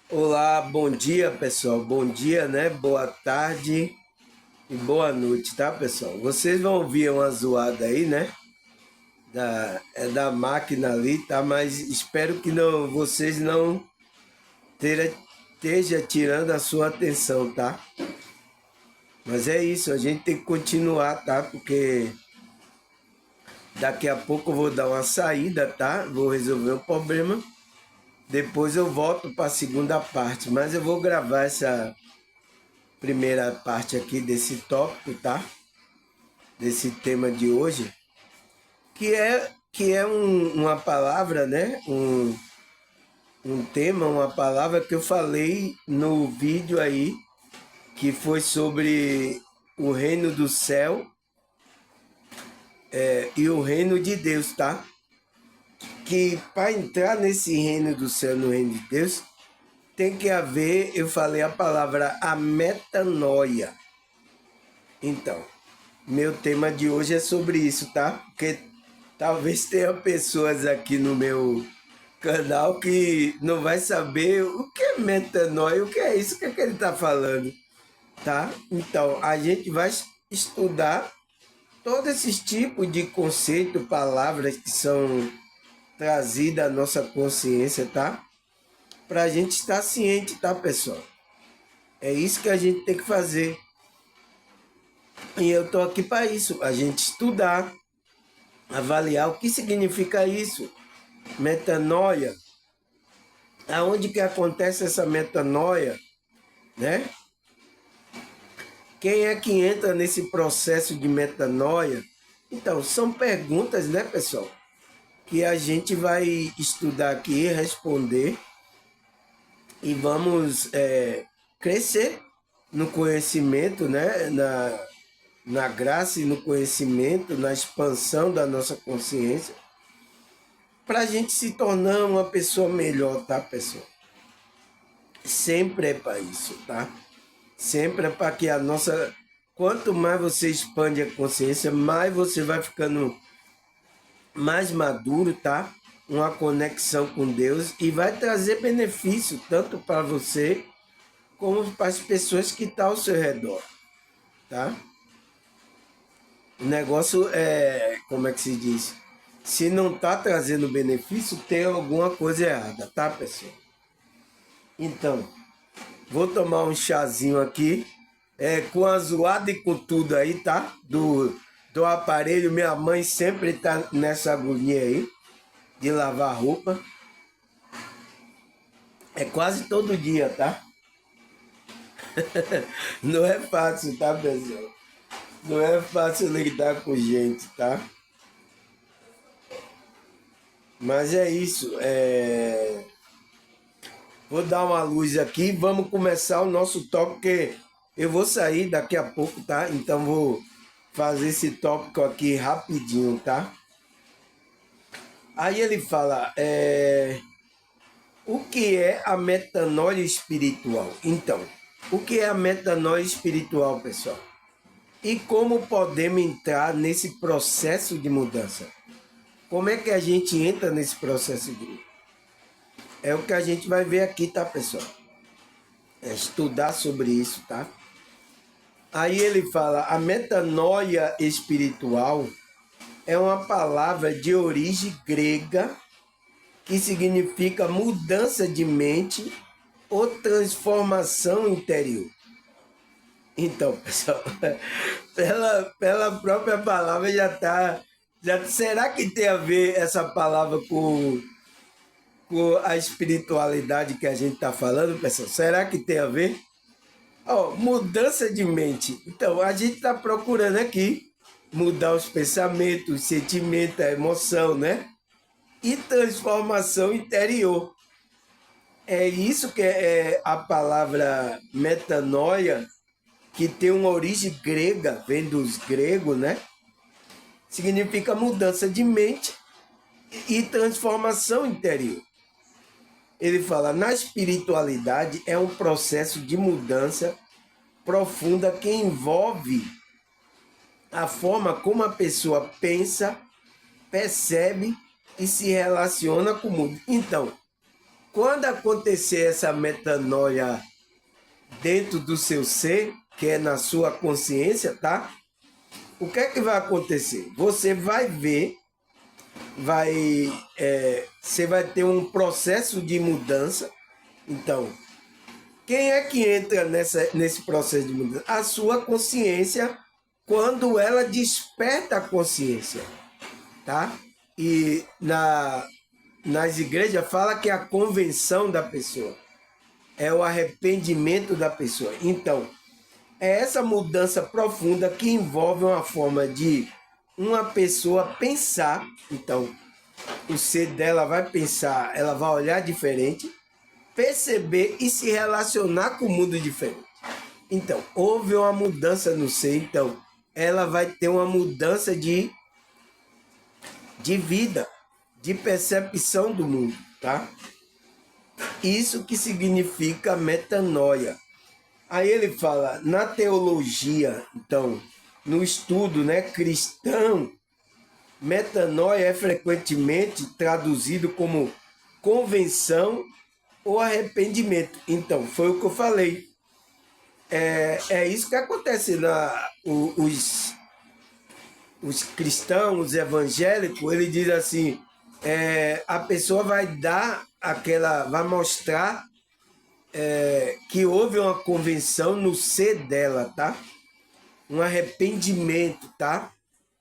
Olá, bom dia pessoal, bom dia, né? Boa tarde e boa noite, tá pessoal? Vocês vão ouvir uma zoada aí, né? É da máquina ali, tá? Mas espero que não, vocês não esteja tirando a sua atenção, tá? Mas é isso, a gente tem que continuar, tá? Porque daqui a pouco eu vou dar uma saída, tá? Vou resolver o problema. Depois eu volto para a segunda parte, mas eu vou gravar essa primeira parte aqui desse tópico, tá? Desse tema de hoje, que é uma palavra, né? Um tema, uma palavra que eu falei no vídeo aí, que foi sobre o reino do céu e o reino de Deus, tá? Que para entrar nesse reino do céu, no reino de Deus, tem que haver, eu falei a palavra, a metanoia. Então, meu tema de hoje é sobre isso, tá? Porque talvez tenha pessoas aqui no meu canal que não vai saber o que é metanoia, o que é isso, o que é que ele está falando, tá? Então, a gente vai estudar todos esses tipos de conceito, palavras que são trazidas à nossa consciência, tá? Para a gente estar ciente, tá, pessoal? É isso que a gente tem que fazer. E eu tô aqui para isso, a gente estudar, avaliar o que significa isso. Metanoia, aonde que acontece essa metanoia, né? Quem é que entra nesse processo de metanoia? Então, são perguntas, né, pessoal, que a gente vai estudar aqui, responder e vamos crescer no conhecimento, né, na graça e no conhecimento, na expansão da nossa consciência, para a gente se tornar uma pessoa melhor, tá, pessoal? Sempre é para isso, tá? Sempre é para que a nossa. Quanto mais você expande a consciência, mais você vai ficando mais maduro, tá? Uma conexão com Deus e vai trazer benefício tanto para você como para as pessoas que estão ao seu redor, tá? O negócio é, como é que se diz? Se não está trazendo benefício, tem alguma coisa errada, tá, pessoal? Então, vou tomar um chazinho aqui, com a zoada e com tudo aí, tá? Do aparelho, minha mãe sempre tá nessa agonia aí, de lavar roupa. É quase todo dia, tá? Não é fácil, tá, pessoal? Não é fácil lidar com gente, tá? Mas é isso. Vou dar uma luz aqui, vamos começar o nosso tópico, porque eu vou sair daqui a pouco, tá? Então vou fazer esse tópico aqui rapidinho, tá? Aí ele fala, o que é a metanoia espiritual? Então, o que é a metanoia espiritual, pessoal? E como podemos entrar nesse processo de mudança? Como é que a gente entra nesse processo de mudança? É o que a gente vai ver aqui, tá, pessoal? É estudar sobre isso, tá? Aí ele fala, a metanoia espiritual é uma palavra de origem grega que significa mudança de mente ou transformação interior. Então, pessoal, pela própria palavra já está. Será que tem a ver essa palavra com a espiritualidade que a gente está falando, pessoal? Será que tem a ver? Mudança de mente. Então, a gente está procurando aqui mudar os pensamentos, os sentimentos, a emoção, né? E transformação interior. É isso que é a palavra metanoia, que tem uma origem grega, vem dos gregos, né? Significa mudança de mente e transformação interior. Ele fala, na espiritualidade é um processo de mudança profunda que envolve a forma como a pessoa pensa, percebe e se relaciona com o mundo. Então, quando acontecer essa metanoia dentro do seu ser, que é na sua consciência, tá? O que é que vai acontecer? Você vai ver, você vai ter um processo de mudança. Então, quem é que entra nesse processo de mudança? A sua consciência, quando ela desperta a consciência, tá? E nas igrejas fala que é a convenção da pessoa, é o arrependimento da pessoa. Então, é essa mudança profunda que envolve uma forma de uma pessoa pensar. Então, o ser dela vai pensar, ela vai olhar diferente, perceber e se relacionar com o mundo diferente. Então, houve uma mudança no ser, então, ela vai ter uma mudança de vida, de percepção do mundo, tá? Isso que significa metanoia. Aí ele fala, na teologia, então, no estudo, né, cristão, metanoia é frequentemente traduzido como convenção ou arrependimento. Então, foi o que eu falei. É isso que acontece os cristãos, os evangélicos, ele diz assim, a pessoa vai vai mostrar que houve uma convenção no ser dela, tá? Um arrependimento, tá?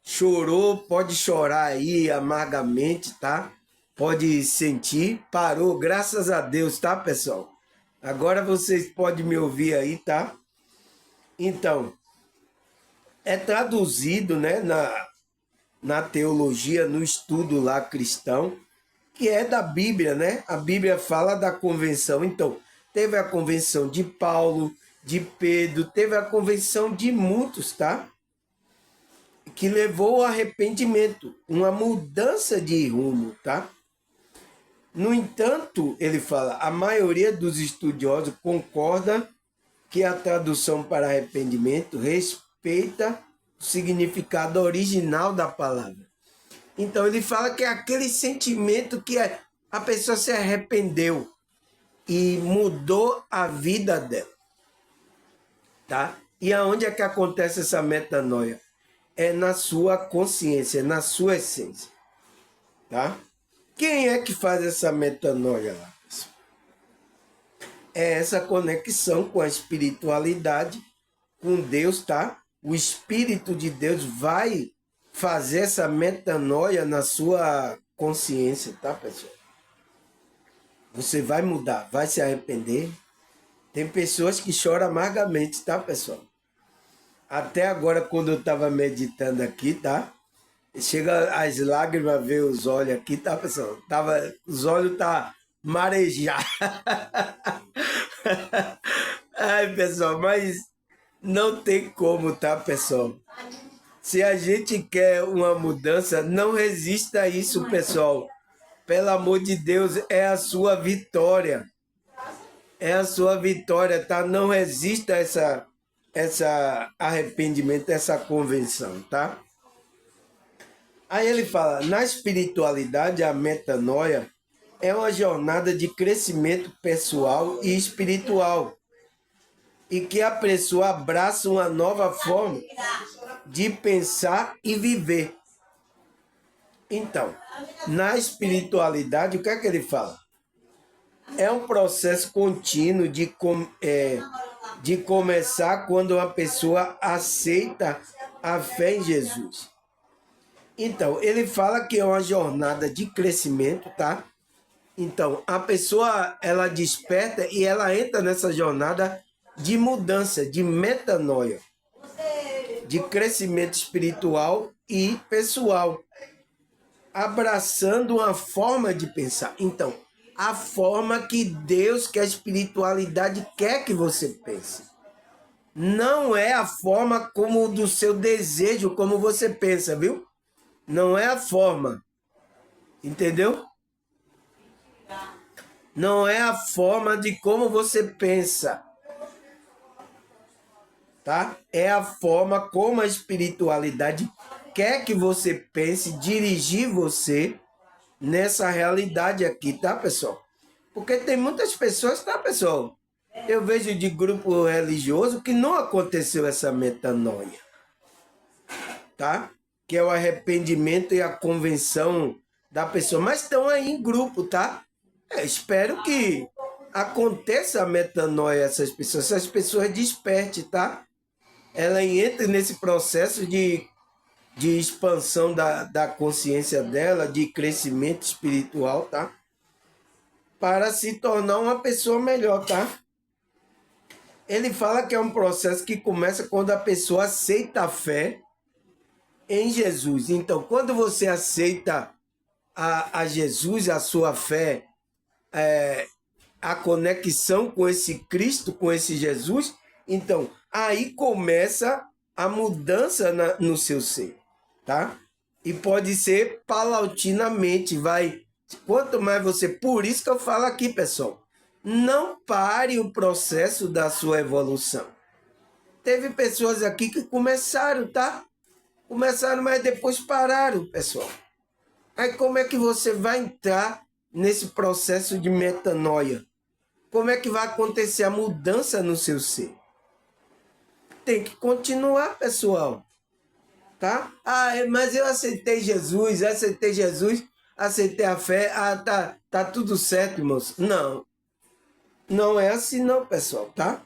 Chorou, pode chorar aí amargamente, tá? Pode sentir, parou, graças a Deus, tá, pessoal? Agora vocês podem me ouvir aí, tá? Então, é traduzido, né, na teologia, no estudo lá cristão, que é da Bíblia, né? A Bíblia fala da convenção. Então, teve a convenção de Paulo, de Pedro, teve a convenção de muitos, tá? Que levou ao arrependimento, uma mudança de rumo, tá? No entanto, ele fala, a maioria dos estudiosos concorda que a tradução para arrependimento respeita o significado original da palavra. Então, ele fala que é aquele sentimento que a pessoa se arrependeu e mudou a vida dela, tá? E aonde é que acontece essa metanoia? É na sua consciência, na sua essência, tá? Quem é que faz essa metanoia lá, pessoal? É essa conexão com a espiritualidade, com Deus, tá? O Espírito de Deus vai fazer essa metanoia na sua consciência, tá, pessoal? Você vai mudar, vai se arrepender. Tem pessoas que choram amargamente, tá, pessoal? Até agora, quando eu estava meditando aqui, tá? Chega as lágrimas, ver os olhos aqui, tá, pessoal? Os olhos tá marejados. Ai, pessoal, mas não tem como, tá, pessoal? Se a gente quer uma mudança, não resista a isso, pessoal. Pelo amor de Deus, é a sua vitória. É a sua vitória, tá? Não resista a essa arrependimento, essa convenção, tá? Aí ele fala, na espiritualidade, a metanoia é uma jornada de crescimento pessoal e espiritual, e que a pessoa abraça uma nova forma de pensar e viver. Então, na espiritualidade, o que é que ele fala? É um processo contínuo de começar quando uma pessoa aceita a fé em Jesus. Então, ele fala que é uma jornada de crescimento, tá? Então, a pessoa, ela desperta e ela entra nessa jornada de mudança, de metanoia, de crescimento espiritual e pessoal, abraçando uma forma de pensar. Então, a forma que Deus, que a espiritualidade quer que você pense. Não é a forma como do seu desejo, como você pensa, viu? Não é a forma. Entendeu? Não é a forma de como você pensa. Tá? É a forma como a espiritualidade quer que você pense, dirigir você nessa realidade aqui, tá, pessoal? Porque tem muitas pessoas, tá, pessoal? Eu vejo de grupo religioso que não aconteceu essa metanoia, tá? Que é o arrependimento e a convenção da pessoa. Mas estão aí em grupo, tá? Espero que aconteça a metanoia essas pessoas despertem, tá? Ela entra nesse processo de expansão da consciência dela, de crescimento espiritual, tá? Para se tornar uma pessoa melhor, tá? Ele fala que é um processo que começa quando a pessoa aceita a fé em Jesus. Então, quando você aceita a Jesus, a sua fé, a conexão com esse Cristo, com esse Jesus, então aí começa a mudança no seu ser, tá? E pode ser paulatinamente, vai. Quanto mais você. Por isso que eu falo aqui, pessoal, não pare o processo da sua evolução. Teve pessoas aqui que começaram, tá? Começaram, mas depois pararam, pessoal. Aí como é que você vai entrar nesse processo de metanoia? Como é que vai acontecer a mudança no seu ser? Tem que continuar, pessoal. Tá? Mas eu aceitei Jesus, aceitei a fé, tá tudo certo, irmãos. Não, não é assim não, pessoal, tá?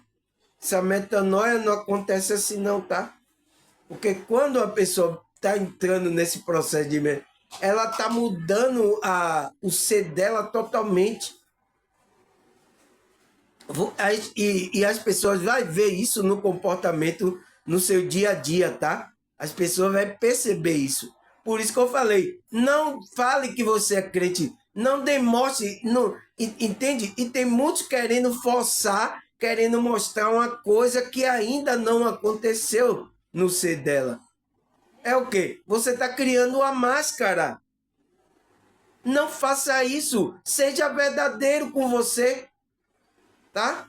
Essa metanoia não acontece assim não, tá? Porque quando a pessoa está entrando nesse processo de ela está mudando o ser dela totalmente. E as pessoas vão ver isso no comportamento, no seu dia a dia, tá? As pessoas vão perceber isso. Por isso que eu falei, não fale que você é crente, não demonstre, não, entende? E tem muitos querendo forçar, querendo mostrar uma coisa que ainda não aconteceu no ser dela. É o quê? Você está criando uma máscara. Não faça isso. Seja verdadeiro com você. Tá?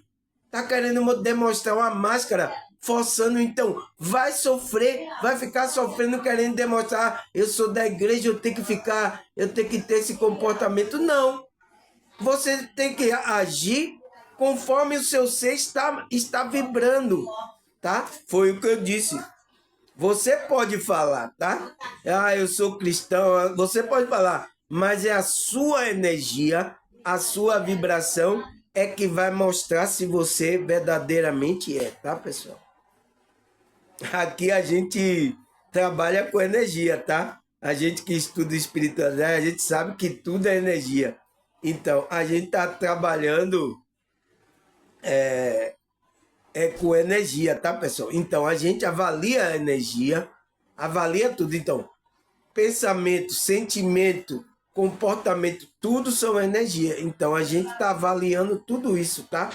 Tá querendo demonstrar uma máscara, forçando, então vai sofrer, vai ficar sofrendo, querendo demonstrar, eu sou da igreja, eu tenho que ter esse comportamento. Não. Você tem que agir conforme o seu ser está vibrando, tá? Foi o que eu disse. Você pode falar, tá? Eu sou cristão, você pode falar, mas é a sua energia, a sua vibração é que vai mostrar se você verdadeiramente é, tá, pessoal? Aqui a gente trabalha com energia, tá? A gente que estuda espiritualidade, a gente sabe que tudo é energia. Então, a gente está trabalhando com energia, tá, pessoal? Então, a gente avalia a energia, avalia tudo. Então, pensamento, sentimento, comportamento, tudo são energia. Então, a gente está avaliando tudo isso, tá?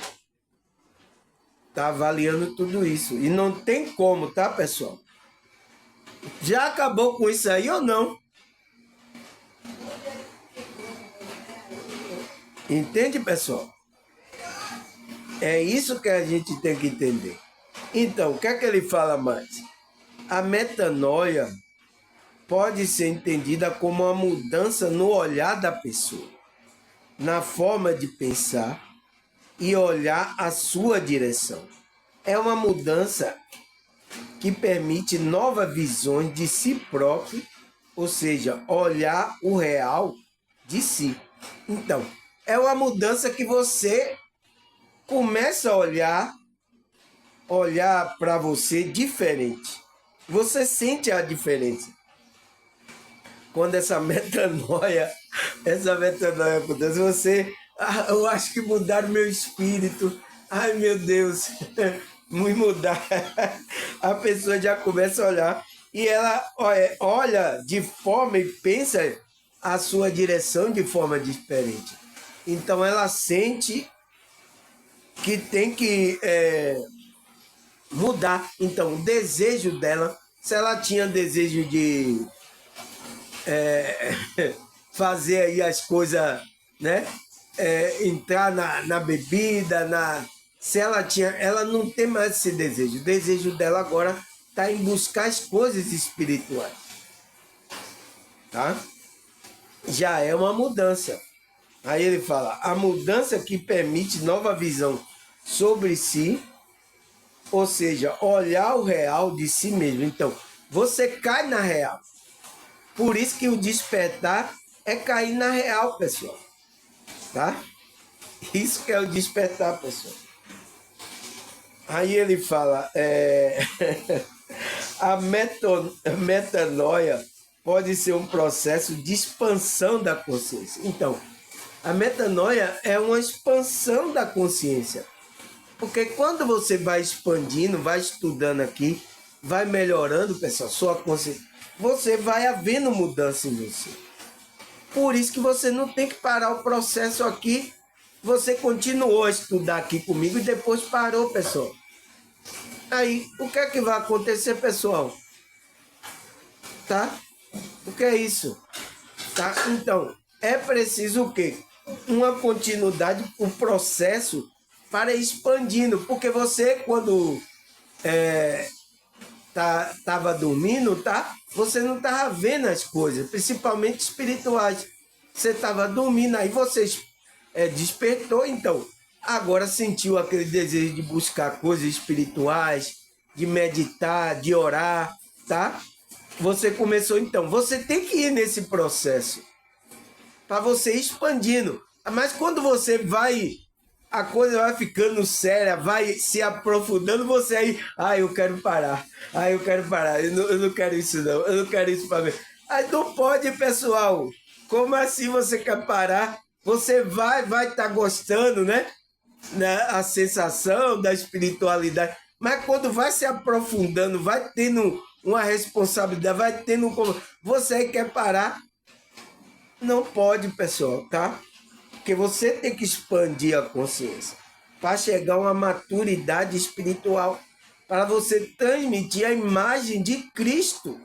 Tá avaliando tudo isso. E não tem como, tá, pessoal? Já acabou com isso aí ou não? Entende, pessoal? É isso que a gente tem que entender. Então, o que é que ele fala mais? A metanoia pode ser entendida como uma mudança no olhar da pessoa, na forma de pensar e olhar a sua direção. É uma mudança que permite novas visões de si próprio, ou seja, olhar o real de si. Então, é uma mudança que você começa a olhar para você diferente. Você sente a diferença. Quando essa metanoia acontece, eu acho que mudaram meu espírito. Ai, meu Deus, me mudar. A pessoa já começa a olhar e ela olha de forma e pensa a sua direção de forma diferente. Então ela sente que tem que mudar. Então o desejo dela, se ela tinha desejo de fazer aí as coisas, né? Entrar na bebida, se ela tinha, ela não tem mais esse desejo. O desejo dela agora está em buscar as coisas espirituais, tá? Já é uma mudança, Aí ele fala, a mudança que permite nova visão sobre si, ou seja, olhar o real de si mesmo. Então, você cai na real. Por isso que o despertar é cair na real, pessoal. Tá? Isso que é o despertar, pessoal. Aí ele fala, a metanoia pode ser um processo de expansão da consciência. Então, a metanoia é uma expansão da consciência. Porque quando você vai expandindo, vai estudando aqui, vai melhorando, pessoal, sua consciência, você vai havendo mudança em você. Por isso que você não tem que parar o processo aqui. Você continuou a estudar aqui comigo e depois parou, pessoal. Aí, o que é que vai acontecer, pessoal? Tá? O que é isso? Tá? Então, é preciso o quê? Uma continuidade, um processo para ir expandindo. Porque você, quando estava dormindo, tá? Você não estava vendo as coisas, principalmente espirituais. Você estava dormindo, aí você despertou, então agora sentiu aquele desejo de buscar coisas espirituais, de meditar, de orar, tá? Você começou, então, você tem que ir nesse processo para você ir expandindo. Mas quando você vai, a coisa vai ficando séria, vai se aprofundando, você aí, eu quero parar, eu quero parar, eu não quero isso não, eu não quero isso para ver. Aí não pode, pessoal. Como assim você quer parar? Você vai estar gostando, né? A sensação da espiritualidade. Mas quando vai se aprofundando, vai tendo uma responsabilidade, vai tendo você quer parar, não pode, pessoal, tá? Porque você tem que expandir a consciência para chegar a uma maturidade espiritual, para você transmitir a imagem de Cristo,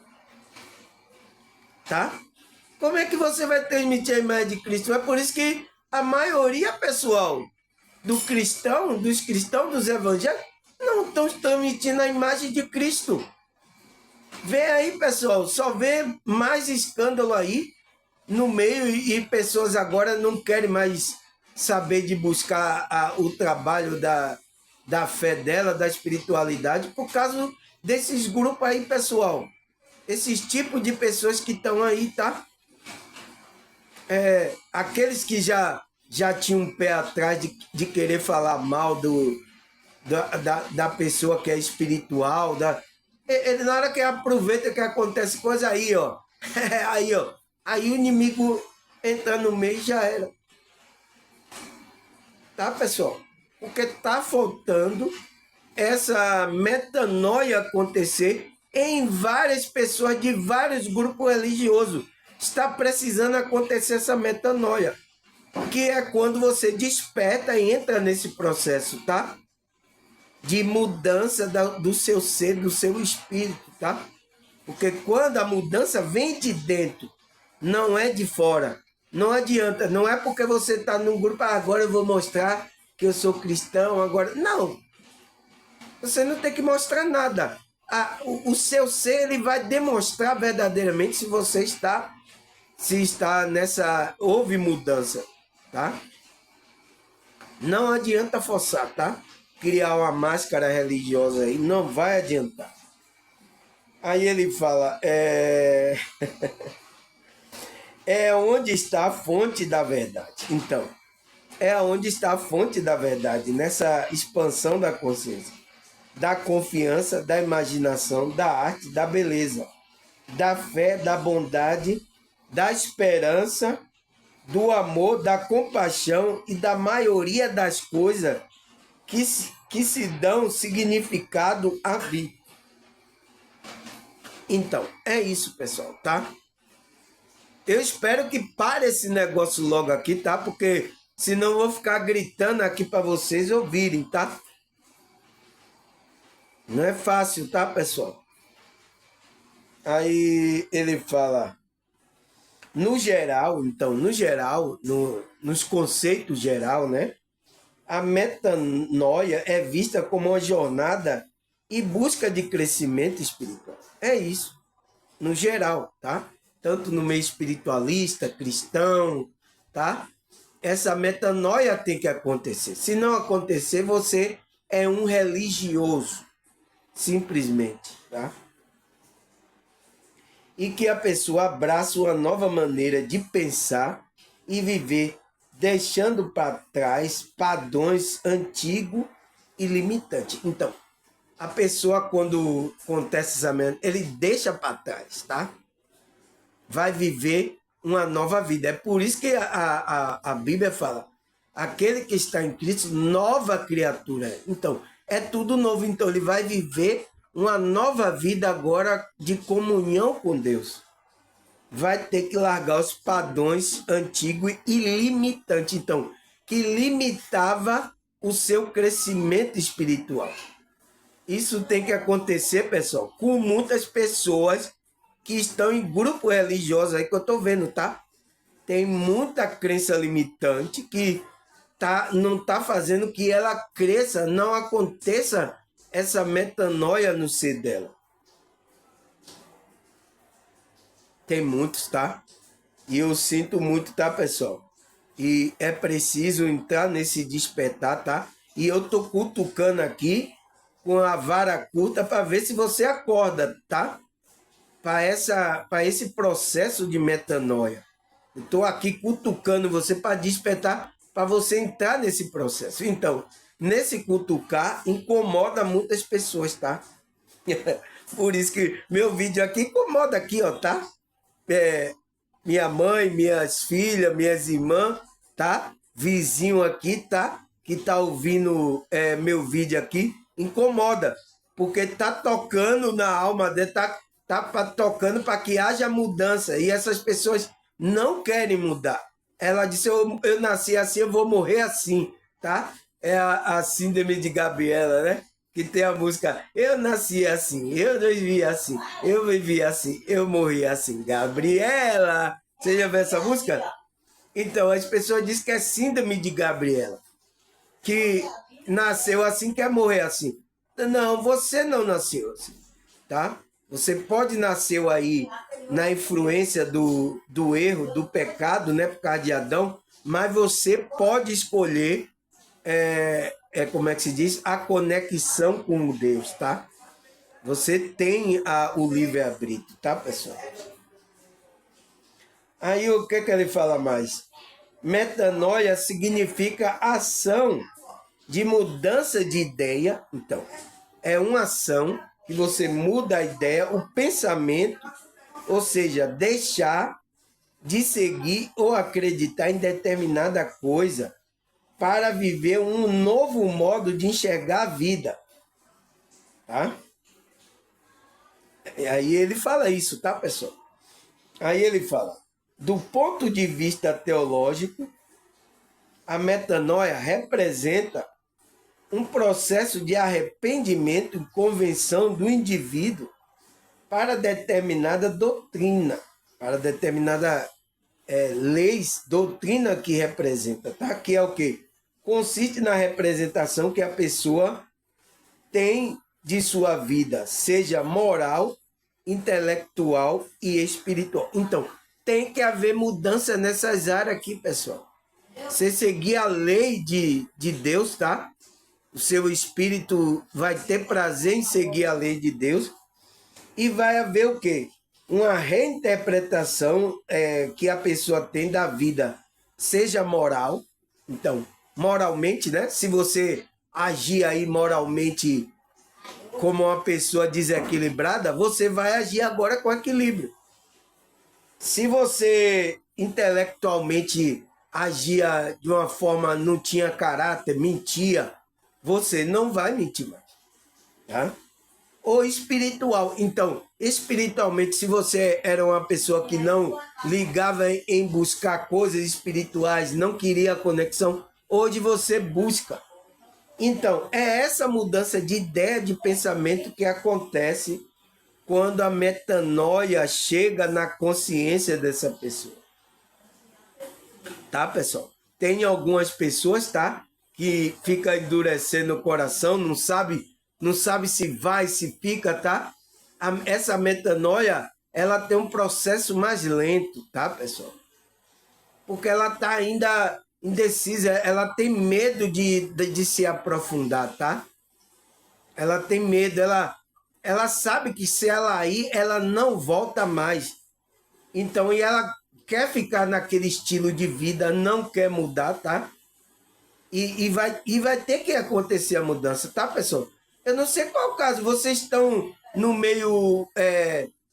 tá? Como é que você vai transmitir a imagem de Cristo? É por isso que a maioria, pessoal, dos cristãos dos evangélicos, não estão transmitindo a imagem de Cristo. Vê aí, pessoal, só vê mais escândalo aí no meio e pessoas agora não querem mais saber de buscar o trabalho da fé dela, da espiritualidade, por causa desses grupos aí, pessoal. Esses tipos de pessoas que estão aí, tá? Aqueles que já tinham um pé atrás de querer falar mal da pessoa que é espiritual, ele, na hora que aproveita que acontece coisa aí, ó. Aí o inimigo entra no meio e já era. Tá, pessoal? Porque tá faltando essa metanoia acontecer em várias pessoas de vários grupos religiosos. Está precisando acontecer essa metanoia, que é quando você desperta e entra nesse processo, tá? De mudança do seu ser, do seu espírito, tá? Porque quando a mudança vem de dentro, não é de fora. Não adianta, não é porque você está num grupo, agora eu vou mostrar que eu sou cristão, agora. Não, você não tem que mostrar nada. O seu ser ele vai demonstrar verdadeiramente se você está, nessa, houve mudança, tá? Não adianta forçar, tá? Criar uma máscara religiosa aí, não vai adiantar. Aí ele fala, é onde está a fonte da verdade. Então, é onde está a fonte da verdade, nessa expansão da consciência, da confiança, da imaginação, da arte, da beleza, da fé, da bondade, da esperança, do amor, da compaixão e da maioria das coisas que se dão significado à vida. Então, é isso, pessoal, tá? Eu espero que pare esse negócio logo aqui, tá? Porque senão eu vou ficar gritando aqui para vocês ouvirem, tá? Não é fácil, tá, pessoal? Aí ele fala, no geral, então, nos conceitos geral, né? A metanoia é vista como uma jornada e busca de crescimento espiritual. É isso, no geral, tá? Tanto no meio espiritualista, cristão, tá? essa metanoia tem que acontecer. Se não acontecer, você é um religioso, simplesmente, tá? E que a pessoa abraça uma nova maneira de pensar e viver, deixando para trás padrões antigos e limitantes. Então, a pessoa, quando acontece essa merda, ele deixa para trás, tá? Vai viver uma nova vida. É por isso que a Bíblia fala, aquele que está em Cristo, nova criatura. Então, é tudo novo. Então, ele vai viver uma nova vida agora de comunhão com Deus. Vai ter que largar os padrões antigos e limitantes. Então, que limitava o seu crescimento espiritual. Isso tem que acontecer, pessoal, com muitas pessoas que estão em grupo religioso aí que eu estou vendo, tá? Tem muita crença limitante que não está fazendo que ela cresça, não aconteça essa metanoia no ser dela. Tem muitos, tá? E eu sinto muito, tá, pessoal? E é preciso entrar nesse despertar, tá? E eu tô cutucando aqui com a vara curta para ver se você acorda, tá? Para esse processo de metanoia. Eu estou aqui cutucando você para despertar, para você entrar nesse processo. Então, nesse cutucar, incomoda muitas pessoas, tá? Por isso que meu vídeo aqui incomoda aqui, ó, tá? Minha mãe, minhas filhas, minhas irmãs, tá? Vizinho aqui, tá? Que tá ouvindo meu vídeo aqui, incomoda. Porque tá tocando na alma dele, tá tocando para que haja mudança. E essas pessoas não querem mudar. Ela disse, eu nasci assim, eu vou morrer assim, tá? É a síndrome de Gabriela, né? Que tem a música, eu nasci assim, eu vivi assim, eu vivi assim, eu morri assim. Gabriela! Você já viu essa música? Então, as pessoas dizem que é síndrome de Gabriela. Que nasceu assim, quer morrer assim. Não, você não nasceu assim, tá? Você pode nascer aí na influência do erro, do pecado, né, por causa de Adão, mas você pode escolher, como é que se diz, a conexão com Deus, tá? Você tem o livre-arbítrio, tá, pessoal? Aí o que ele fala mais? Metanoia significa ação de mudança de ideia. Então, é uma ação que você muda a ideia, o pensamento, ou seja, deixar de seguir ou acreditar em determinada coisa para viver um novo modo de enxergar a vida. Tá? E aí ele fala isso, tá, pessoal? Aí ele fala, do ponto de vista teológico, a metanoia representa um processo de arrependimento e convenção do indivíduo para determinada doutrina, para determinada leis, doutrina que representa, tá? Que é o quê? Consiste na representação que a pessoa tem de sua vida, seja moral, intelectual e espiritual. Então, tem que haver mudança nessas áreas aqui, pessoal. Você seguir a lei de Deus, tá? O seu espírito vai ter prazer em seguir a lei de Deus e vai haver o quê? Uma reinterpretação que a pessoa tem da vida, seja moral. Então, moralmente, né? Se você agir aí moralmente como uma pessoa desequilibrada, você vai agir agora com equilíbrio. Se você intelectualmente agia de uma forma, não tinha caráter, mentia, você não vai mentir mais. Tá? Ou espiritual. Então, espiritualmente, se você era uma pessoa que não ligava em buscar coisas espirituais, não queria conexão, hoje você busca. Então, é essa mudança de ideia, de pensamento que acontece quando a metanoia chega na consciência dessa pessoa. Tá, pessoal? Tem algumas pessoas, tá? Que fica endurecendo o coração, não sabe se vai, se fica, tá? Essa metanoia, ela tem um processo mais lento, tá, pessoal? Porque ela tá ainda indecisa, ela tem medo de se aprofundar, tá? Ela tem medo, ela sabe que se ela ir, ela não volta mais. Então, e ela quer ficar naquele estilo de vida, não quer mudar, tá? E vai ter que acontecer a mudança, tá, pessoal? Eu não sei qual o caso, vocês estão no meio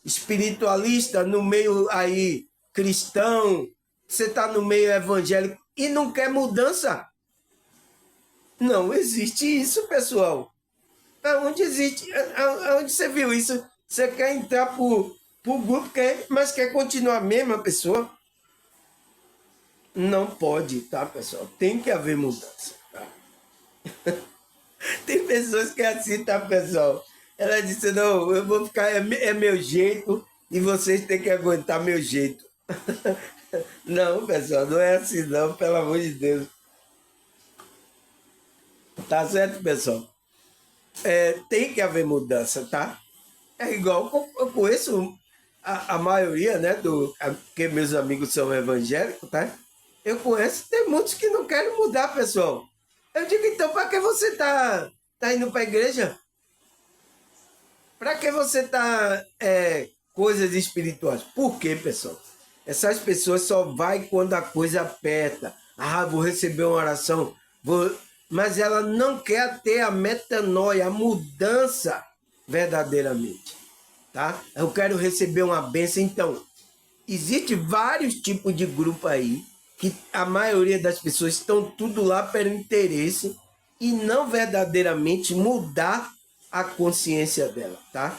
espiritualista, no meio aí cristão, você está no meio evangélico e não quer mudança? Não existe isso, pessoal. Aonde existe? Aonde você viu isso? Você quer entrar pro grupo, mas quer continuar a mesma pessoa? Não pode, tá, pessoal? Tem que haver mudança. Tá? Tem pessoas que é assim, tá, pessoal? Ela disse, não, eu vou ficar, é meu jeito e vocês têm que aguentar meu jeito. Não, pessoal, não é assim não, pelo amor de Deus. Tá certo, pessoal? Tem que haver mudança, tá? É igual, eu conheço a maioria, né, porque meus amigos são evangélicos, tá? Eu conheço, tem muitos que não querem mudar, pessoal. Eu digo, então, para que você tá indo para a igreja? Para que você tá coisas espirituais? Por quê, pessoal? Essas pessoas só vai quando a coisa aperta. Ah, vou receber uma oração, mas ela não quer ter a metanoia, a mudança verdadeiramente, tá? Eu quero receber uma bênção. Então, existe vários tipos de grupo aí que a maioria das pessoas estão tudo lá pelo interesse e não verdadeiramente mudar a consciência dela, tá?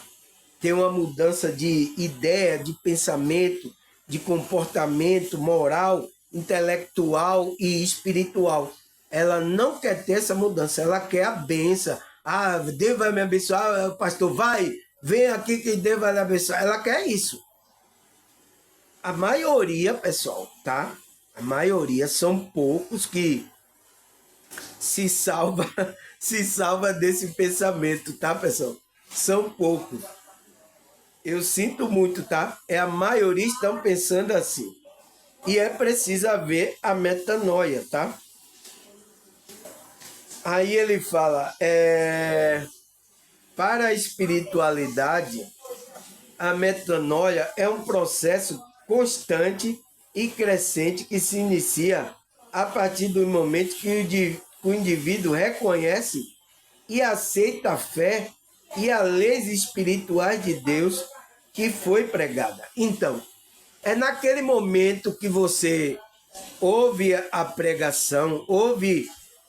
Ter uma mudança de ideia, de pensamento, de comportamento moral, intelectual e espiritual. Ela não quer ter essa mudança, ela quer a benção. Ah, Deus vai me abençoar, pastor, vem aqui que Deus vai me abençoar. Ela quer isso. A maioria, pessoal, tá? A maioria são poucos que se salva, se salva desse pensamento, tá, pessoal? São poucos. Eu sinto muito, tá? A maioria estão pensando assim. E é preciso haver a metanoia, tá? Aí ele fala, para a espiritualidade, a metanoia é um processo constante e crescente que se inicia a partir do momento que o indivíduo reconhece e aceita a fé e as leis espirituais de Deus que foi pregada. Então, é naquele momento que você ouve a pregação,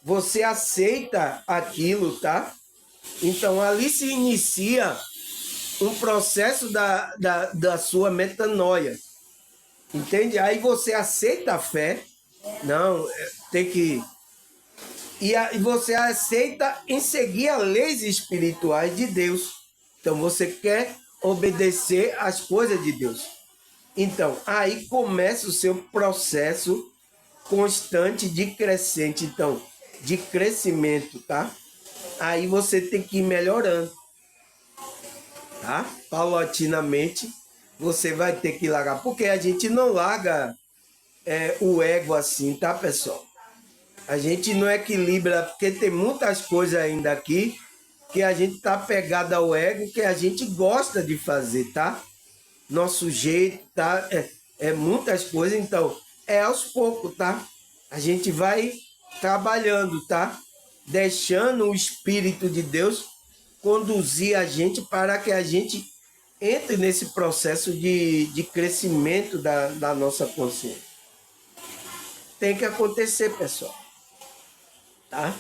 você aceita aquilo, tá? Então, ali se inicia um processo da sua metanoia. Entende? Aí você aceita a fé. Não, tem que. E você aceita em seguir as leis espirituais de Deus. Então você quer obedecer às coisas de Deus. Então, aí começa o seu processo constante de crescente. Então, de crescimento, tá? Aí você tem que ir melhorando. Tá? Paulatinamente você vai ter que largar, porque a gente não larga o ego assim, tá, pessoal? A gente não equilibra, porque tem muitas coisas ainda aqui que a gente tá pegado ao ego, que a gente gosta de fazer, tá? Nosso jeito, tá? Muitas coisas, então, aos poucos, tá? A gente vai trabalhando, tá? Deixando o Espírito de Deus conduzir a gente para que a gente entre nesse processo de crescimento da nossa consciência. Tem que acontecer, pessoal. Tá?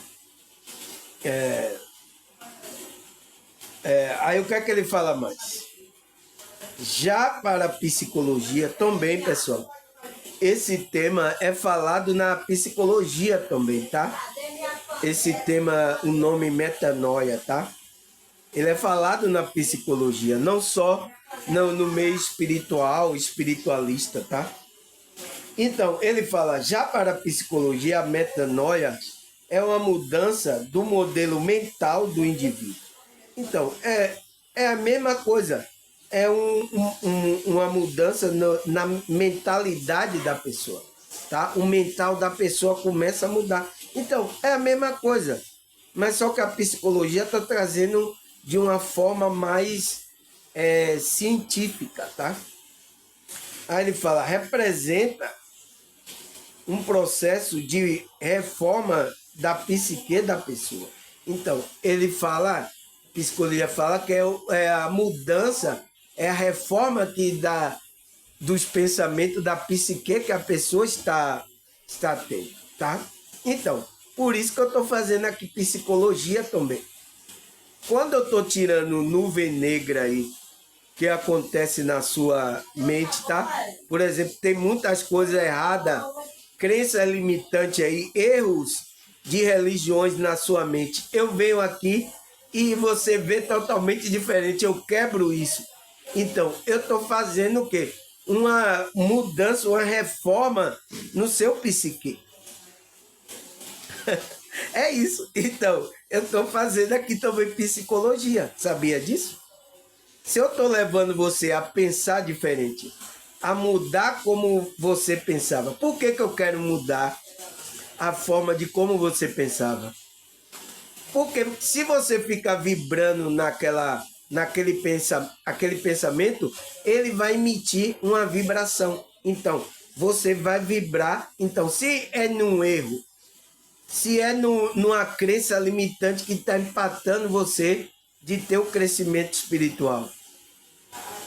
Aí o que é que ele fala mais? Já para a psicologia também, pessoal, esse tema é falado na psicologia também, tá? Esse tema, o nome metanoia, tá? Ele é falado na psicologia, não só no meio espiritual, espiritualista, tá? Então, ele fala, já para a psicologia, a metanoia é uma mudança do modelo mental do indivíduo. Então, é a mesma coisa, é uma mudança na mentalidade da pessoa. tá? O mental da pessoa começa a mudar. Então, é a mesma coisa, mas só que a psicologia está trazendo de uma forma mais científica, tá? Aí ele fala, representa um processo de reforma da psique da pessoa. Então, ele fala, a psicologia fala que é a mudança, é a reforma que dá dos pensamentos da psique que a pessoa está tendo, tá? Então, por isso que eu estou fazendo aqui psicologia também. Quando eu estou tirando nuvem negra aí, que acontece na sua mente, tá? Por exemplo, tem muitas coisas erradas, crenças limitantes aí, erros de religiões na sua mente. Eu venho aqui e você vê totalmente diferente, eu quebro isso. Então, eu estou fazendo o quê? Uma mudança, uma reforma no seu psique. É isso. Então, eu estou fazendo aqui também psicologia. Sabia disso? Se eu estou levando você a pensar diferente, a mudar como você pensava, por que eu quero mudar a forma de como você pensava? Porque se você ficar vibrando aquele pensamento, ele vai emitir uma vibração. Então, você vai vibrar. Então, se é num erro, se é numa crença limitante que está empatando você de ter o crescimento espiritual,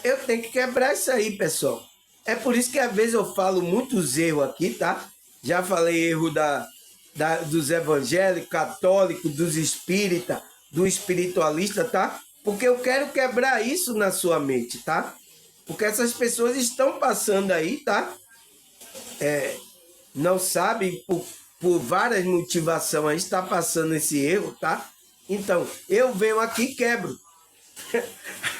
eu tenho que quebrar isso aí, pessoal. É por isso que às vezes eu falo muitos erros aqui, tá? Já falei erro dos evangélicos, católicos, dos espíritas, do espiritualista, tá? Porque eu quero quebrar isso na sua mente, tá? Porque essas pessoas estão passando aí, tá? Não sabem, por várias motivações, aí está passando esse erro, tá? Então, eu venho aqui e quebro.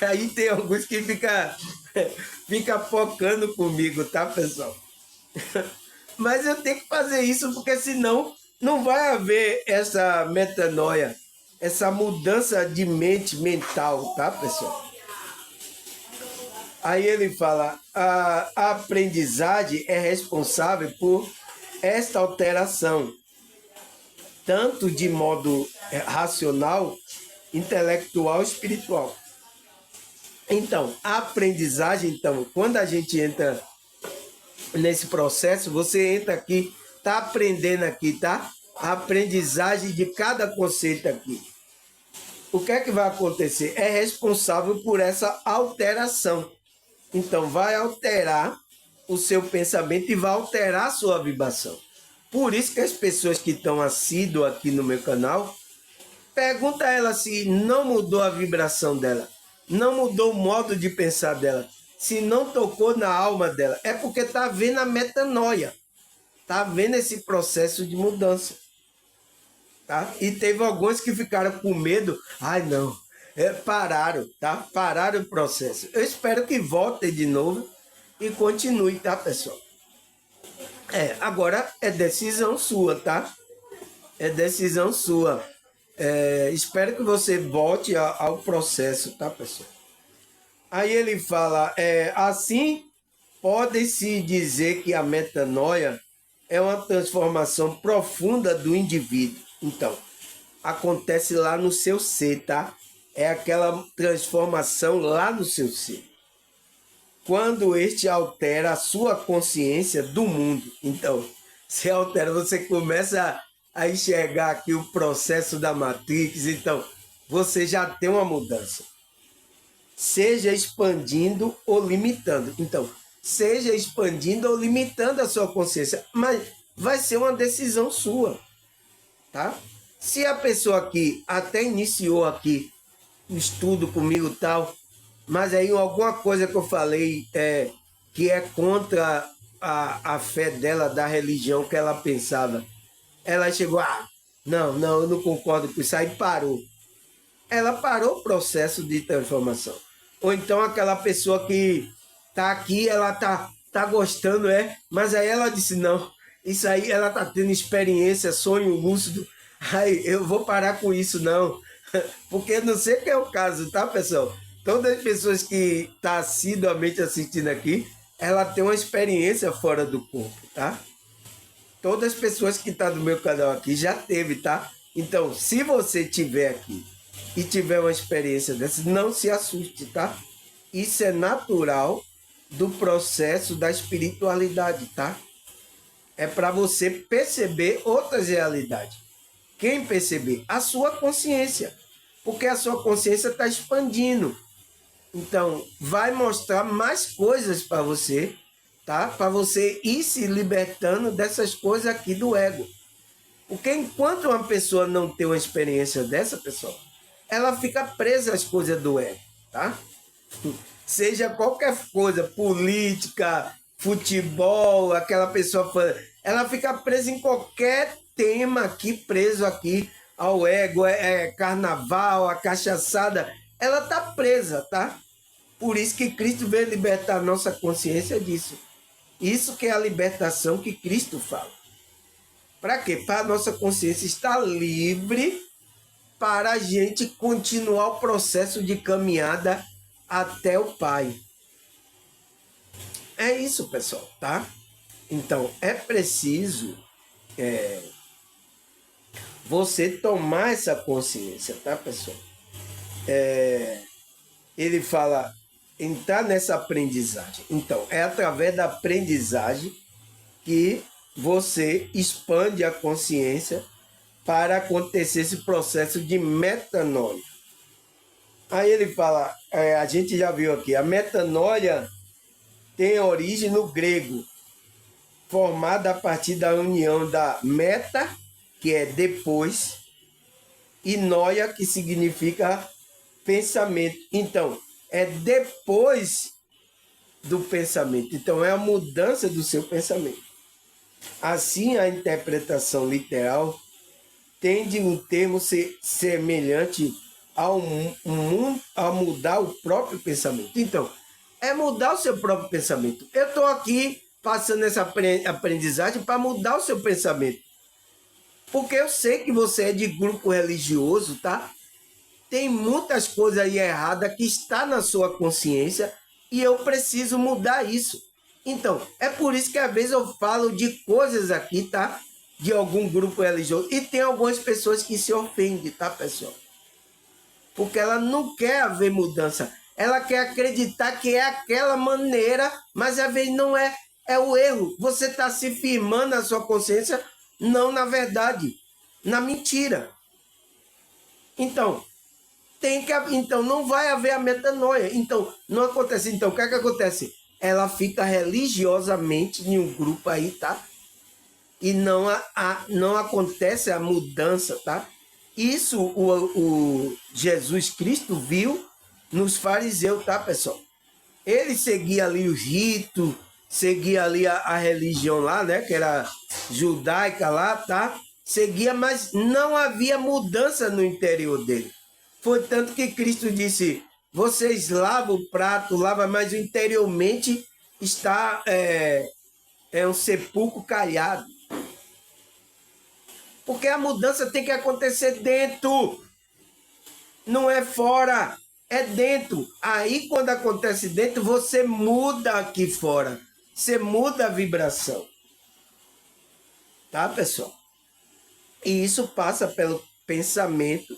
Aí tem alguns que fica focando comigo, tá, pessoal? Mas eu tenho que fazer isso, porque senão não vai haver essa metanoia, essa mudança de mente mental, tá, pessoal? Aí ele fala, a aprendizagem é responsável por esta alteração, tanto de modo racional, intelectual e espiritual. Então, a aprendizagem, então, quando a gente entra nesse processo, você entra aqui, tá aprendendo aqui, tá? A aprendizagem de cada conceito aqui. O que é que vai acontecer? É responsável por essa alteração. Então, vai alterar o seu pensamento e vai alterar a sua vibração. Por isso que as pessoas que estão assíduas aqui no meu canal, pergunta a ela se não mudou a vibração dela, não mudou o modo de pensar dela, se não tocou na alma dela. É porque está vendo a metanoia, está vendo esse processo de mudança. Tá? E teve alguns que ficaram com medo. Ai, não. Pararam, tá? Pararam o processo. Eu espero que voltem de novo e continue, tá, pessoal? Agora é decisão sua, tá? É decisão sua. Espero que você volte ao processo, tá, pessoal? Aí ele fala, assim pode-se dizer que a metanoia é uma transformação profunda do indivíduo. Então, acontece lá no seu ser, tá? É aquela transformação lá no seu ser. Quando este altera a sua consciência do mundo. Então, se altera, você começa a enxergar aqui o processo da Matrix. Então, você já tem uma mudança. Seja expandindo ou limitando. Então, seja expandindo ou limitando a sua consciência. Mas vai ser uma decisão sua. Tá? Se a pessoa aqui até iniciou aqui o estudo comigo e tal, mas aí alguma coisa que eu falei que é contra a fé dela, da religião que ela pensava, ela chegou, não, eu não concordo com isso, aí parou. Ela parou o processo de transformação. Ou então aquela pessoa que tá aqui, ela tá gostando, mas aí ela disse, não, isso aí ela tá tendo experiência, sonho lúcido, aí eu vou parar com isso, não. Porque eu não sei que é o caso, tá, pessoal? Todas as pessoas que estão assiduamente assistindo aqui, ela tem uma experiência fora do corpo, tá? Todas as pessoas que estão no meu canal aqui já teve, tá? Então, se você tiver aqui e tiver uma experiência dessa, não se assuste, tá? Isso é natural do processo da espiritualidade, tá? É para você perceber outras realidades. Quem perceber? A sua consciência. Porque a sua consciência está expandindo. Então, vai mostrar mais coisas para você, tá? Para você ir se libertando dessas coisas aqui do ego. Porque enquanto uma pessoa não tem uma experiência dessa, pessoal, ela fica presa às coisas do ego, tá? Seja qualquer coisa, política, futebol, aquela pessoa, ela fica presa em qualquer tema aqui, preso aqui ao ego, carnaval, a cachaçada, ela tá presa, tá? Por isso que Cristo veio libertar a nossa consciência disso. Isso que é a libertação que Cristo fala. Para quê? Para a nossa consciência estar livre para a gente continuar o processo de caminhada até o Pai. É isso, pessoal, tá? Então, é preciso você tomar essa consciência, tá, pessoal? Ele fala entrar nessa aprendizagem. Então, é através da aprendizagem que você expande a consciência para acontecer esse processo de metanoia. Aí ele fala, a gente já viu aqui, a metanoia tem origem no grego, formada a partir da união da meta, que é depois, e noia, que significa pensamento. Então, é depois do pensamento. Então, é a mudança do seu pensamento. Assim, a interpretação literal tende um termo semelhante a mudar o próprio pensamento. Então, é mudar o seu próprio pensamento. Eu estou aqui passando essa aprendizagem para mudar o seu pensamento. Porque eu sei que você é de grupo religioso, tá? Tem muitas coisas aí erradas que está na sua consciência e eu preciso mudar isso. Então, é por isso que às vezes eu falo de coisas aqui, tá? De algum grupo religioso. E tem algumas pessoas que se ofendem, tá, pessoal? Porque ela não quer haver mudança. Ela quer acreditar que é aquela maneira, mas às vezes não é. É o erro. Você está se firmando na sua consciência, não na verdade, na mentira. Então, então não vai haver a metanoia. Então, não acontece. Então, o que é que acontece? Ela fica religiosamente em um grupo aí, tá? E não acontece a mudança, tá? Isso o Jesus Cristo viu nos fariseus, tá, pessoal? Ele seguia ali os ritos, seguia ali a religião lá, né? Que era judaica lá, tá? Seguia, mas não havia mudança no interior dele. Foi tanto que Cristo disse, vocês lavam o prato, mas interiormente está um sepulcro caiado. Porque a mudança tem que acontecer dentro, não é fora, é dentro. Aí quando acontece dentro, você muda aqui fora, você muda a vibração. Tá, pessoal? E isso passa pelo pensamento,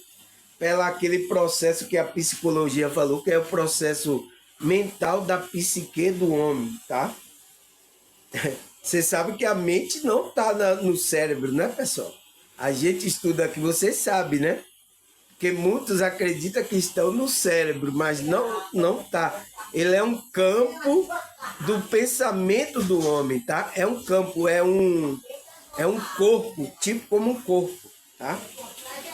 pelo aquele processo que a psicologia falou, que é o processo mental da psique do homem, tá? Você sabe que a mente não está no cérebro, né, pessoal? A gente estuda aqui, você sabe, né? Porque muitos acreditam que estão no cérebro, mas não tá. Ele é um campo do pensamento do homem, tá? É um campo, é um corpo, tipo como um corpo, tá?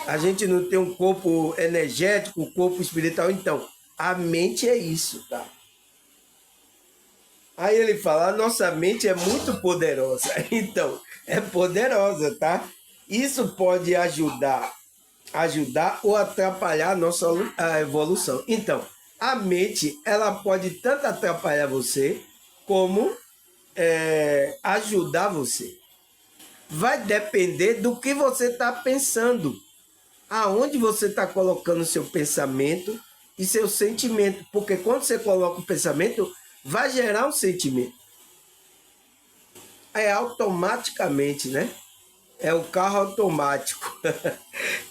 A gente não tem um corpo energético, um corpo espiritual, então a mente é isso, tá? Aí ele fala, a nossa mente é muito poderosa. Então, é poderosa, tá? Isso pode ajudar ou atrapalhar a nossa evolução. Então, a mente, ela pode tanto atrapalhar você, como ajudar você. Vai depender do que você está pensando. Aonde você está colocando seu pensamento e seu sentimento. Porque quando você coloca o pensamento, vai gerar um sentimento. é automaticamente, né? É o carro automático,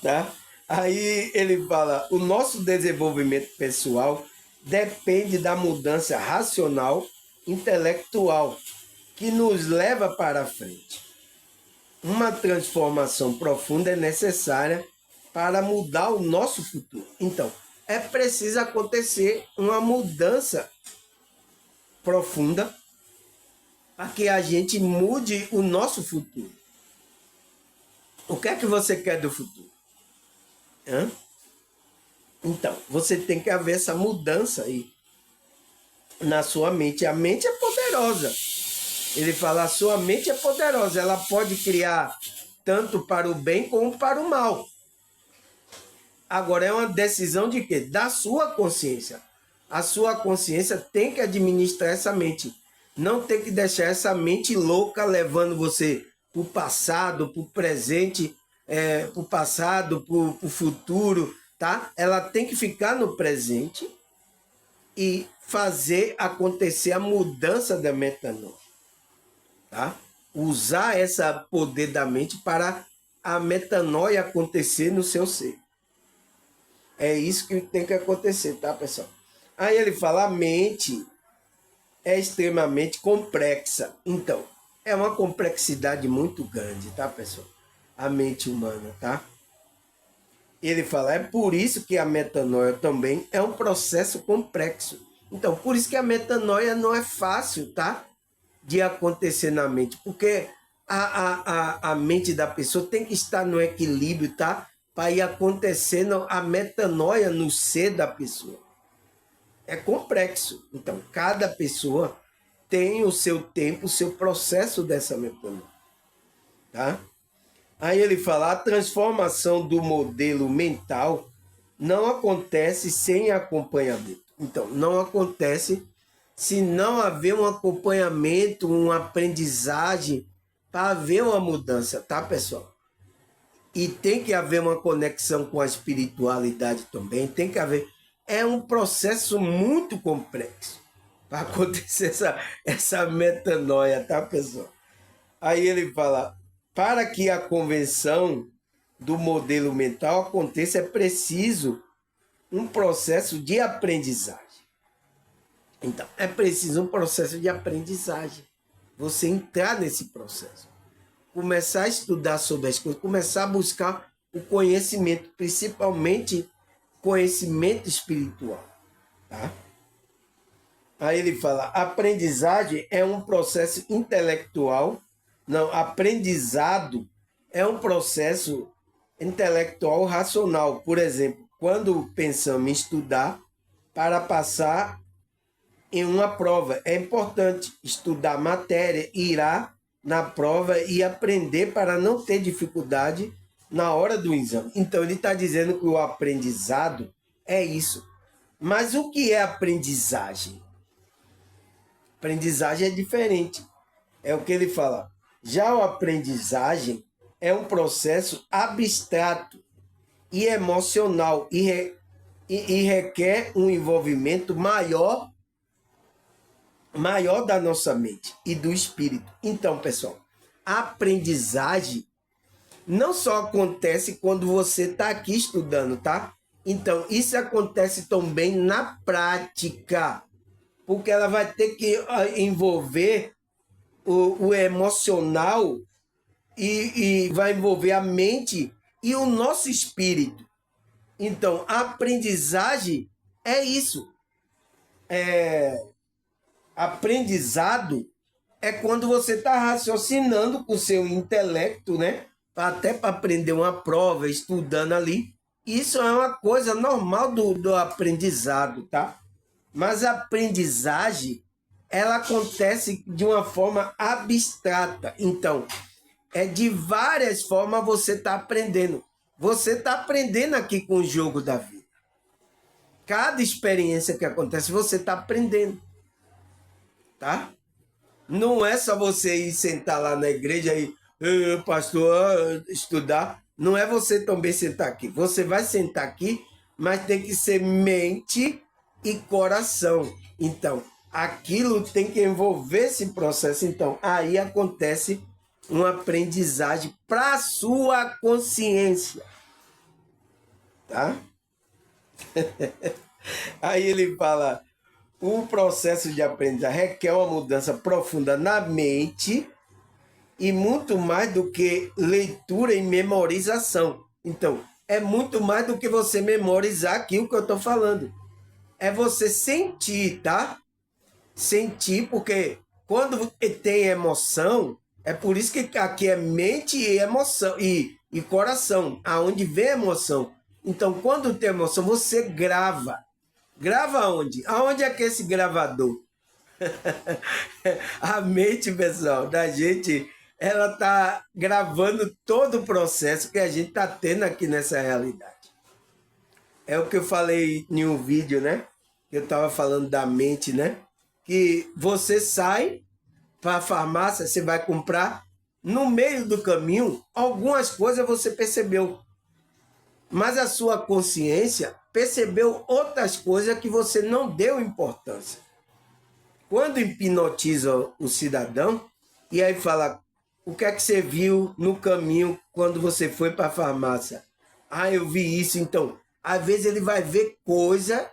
tá? Aí ele fala, o nosso desenvolvimento pessoal depende da mudança racional, intelectual, que nos leva para frente. Uma transformação profunda é necessária para mudar o nosso futuro. Então, é preciso acontecer uma mudança profunda para que a gente mude o nosso futuro. O que é que você quer do futuro? Hã? Então, você tem que haver essa mudança aí na sua mente. A mente é poderosa. Ele fala, a sua mente é poderosa. Ela pode criar tanto para o bem como para o mal. Agora, é uma decisão de quê? Da sua consciência. A sua consciência tem que administrar essa mente. Não tem que deixar essa mente louca levando você para o passado, para o presente, para o passado, para o futuro, tá? Ela tem que ficar no presente e fazer acontecer a mudança da metanoia, tá? Usar esse poder da mente para a metanoia acontecer no seu ser. É isso que tem que acontecer, tá, pessoal? Aí ele fala, a mente é extremamente complexa. Então, é uma complexidade muito grande, tá, pessoal? A mente humana, tá? Ele fala, é por isso que a metanoia também é um processo complexo. Então, por isso que a metanoia não é fácil, tá? De acontecer na mente, porque a mente da pessoa tem que estar no equilíbrio, tá? Para ir acontecendo a metanoia no ser da pessoa. É complexo. Então, cada pessoa tem o seu tempo, o seu processo dessa metanoia, tá? Aí ele fala, a transformação do modelo mental não acontece sem acompanhamento. Então, não acontece se não haver um acompanhamento, uma aprendizagem para haver uma mudança, tá, pessoal? E tem que haver uma conexão com a espiritualidade também, tem que haver. É um processo muito complexo para acontecer essa metanoia, tá, pessoal? Aí ele fala, para que a convenção do modelo mental aconteça, é preciso um processo de aprendizagem. Então, é preciso um processo de aprendizagem. Você entrar nesse processo. Começar a estudar sobre as coisas, começar a buscar o conhecimento, principalmente conhecimento espiritual. Tá? Aí ele fala, aprendizagem é um processo intelectual. Não, aprendizado é um processo intelectual racional. Por exemplo, quando pensamos em estudar para passar em uma prova, é importante estudar matéria, irá na prova e aprender para não ter dificuldade na hora do exame. Então, ele está dizendo que o aprendizado é isso. Mas o que é aprendizagem? Aprendizagem é diferente. É o que ele fala. Já a aprendizagem é um processo abstrato e emocional e requer um envolvimento maior da nossa mente e do espírito. Então, pessoal, a aprendizagem não só acontece quando você está aqui estudando, tá? Então, isso acontece também na prática, porque ela vai ter que envolver o emocional e vai envolver a mente e o nosso espírito. Então, a aprendizagem é isso. Aprendizado é quando você está raciocinando com o seu intelecto, né? Até para aprender uma prova, estudando ali. Isso é uma coisa normal do aprendizado, tá? Mas a aprendizagem, ela acontece de uma forma abstrata. Então, é de várias formas você está aprendendo. Você está aprendendo aqui com o jogo da vida. Cada experiência que acontece, você está aprendendo. Tá? Não é só você ir sentar lá na igreja e, pastor, estudar. Não é você também sentar aqui. Você vai sentar aqui, mas tem que ser mente e coração. Então, aquilo tem que envolver esse processo. Então, aí acontece uma aprendizagem para a sua consciência, tá? Aí ele fala, o processo de aprendizagem requer uma mudança profunda na mente e muito mais do que leitura e memorização. Então, é muito mais do que você memorizar aquilo que eu estou falando. É você sentir, tá? Sentir, porque quando tem emoção, é por isso que aqui é mente e emoção e coração, aonde vem emoção. Então, quando tem emoção, você grava. Grava onde? Aonde é que é esse gravador? A mente, pessoal, da gente, ela tá gravando todo o processo que a gente tá tendo aqui nessa realidade. É o que eu falei em um vídeo, né? Eu tava falando da mente, né? Que você sai para a farmácia, você vai comprar, no meio do caminho, algumas coisas você percebeu, mas a sua consciência percebeu outras coisas que você não deu importância. Quando hipnotiza o cidadão, e aí fala, o que é que você viu no caminho quando você foi para a farmácia? Ah, eu vi isso. Então, às vezes ele vai ver coisa,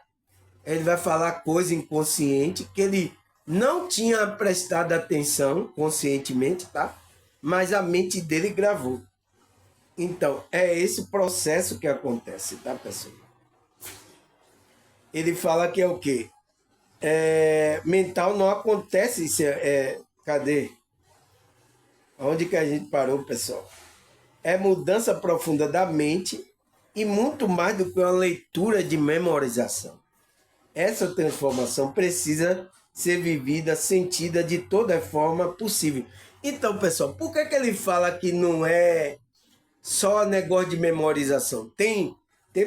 ele vai falar coisa inconsciente que ele não tinha prestado atenção conscientemente, tá? Mas a mente dele gravou. Então, é esse processo que acontece, tá, pessoal? Ele fala que é o quê? Mental não acontece. Cadê? Onde que a gente parou, pessoal? É mudança profunda da mente e muito mais do que uma leitura de memorização. Essa transformação precisa ser vivida, sentida de toda forma possível. Então, pessoal, por que ele fala que não é só negócio de memorização? Tem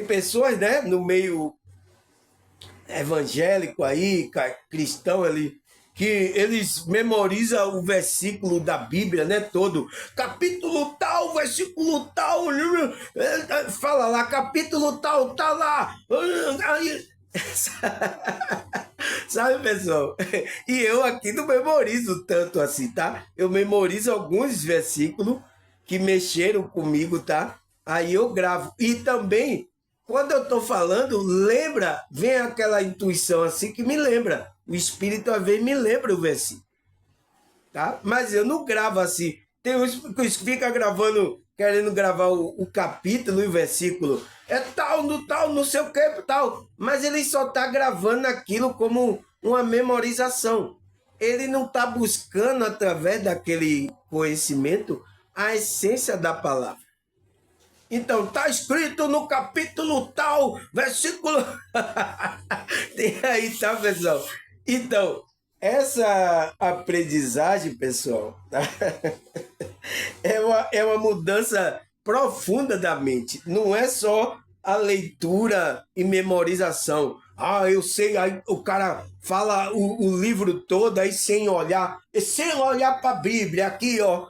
pessoas, né, no meio evangélico aí, cristão ali, que eles memorizam o versículo da Bíblia, né, todo. Capítulo tal, versículo tal, fala lá, capítulo tal, tá lá. Sabe, pessoal? E eu aqui não memorizo tanto assim, tá? Eu memorizo alguns versículos que mexeram comigo, tá? Aí eu gravo. E também, quando eu tô falando, lembra, vem aquela intuição assim que me lembra. O Espírito às vezes me lembra o versículo, tá? Mas eu não gravo assim. Tem uns que fica gravando, querendo gravar o capítulo e o versículo. É tal, no tal, não sei o que, tal. Mas ele só está gravando aquilo como uma memorização. Ele não está buscando, através daquele conhecimento, a essência da palavra. Então, está escrito no capítulo tal, versículo... Tem aí, tá, pessoal? Então, essa aprendizagem, pessoal, tá? É uma mudança profunda da mente. Não é só a leitura e memorização. Ah, eu sei, aí o cara fala o livro todo aí sem olhar para a Bíblia, aqui, ó.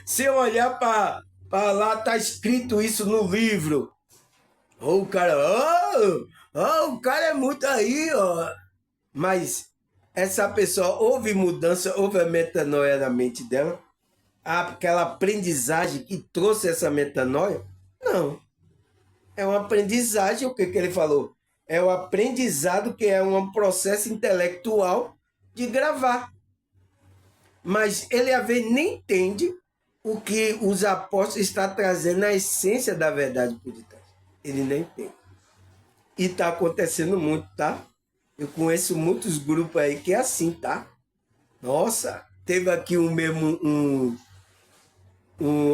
Sem olhar para lá, tá escrito isso no livro. Ou o cara, o cara é muito aí, ó. Mas essa pessoa houve mudança, houve a metanoia na mente dela? Aquela aprendizagem que trouxe essa metanoia? Não. É uma aprendizagem, o que ele falou? É o aprendizado que é um processo intelectual de gravar. Mas ele, às vezes, nem entende o que os apóstolos estão trazendo na essência da verdade por detrás. Ele nem entende. E está acontecendo muito, tá? Eu conheço muitos grupos aí que é assim, tá? Nossa, teve aqui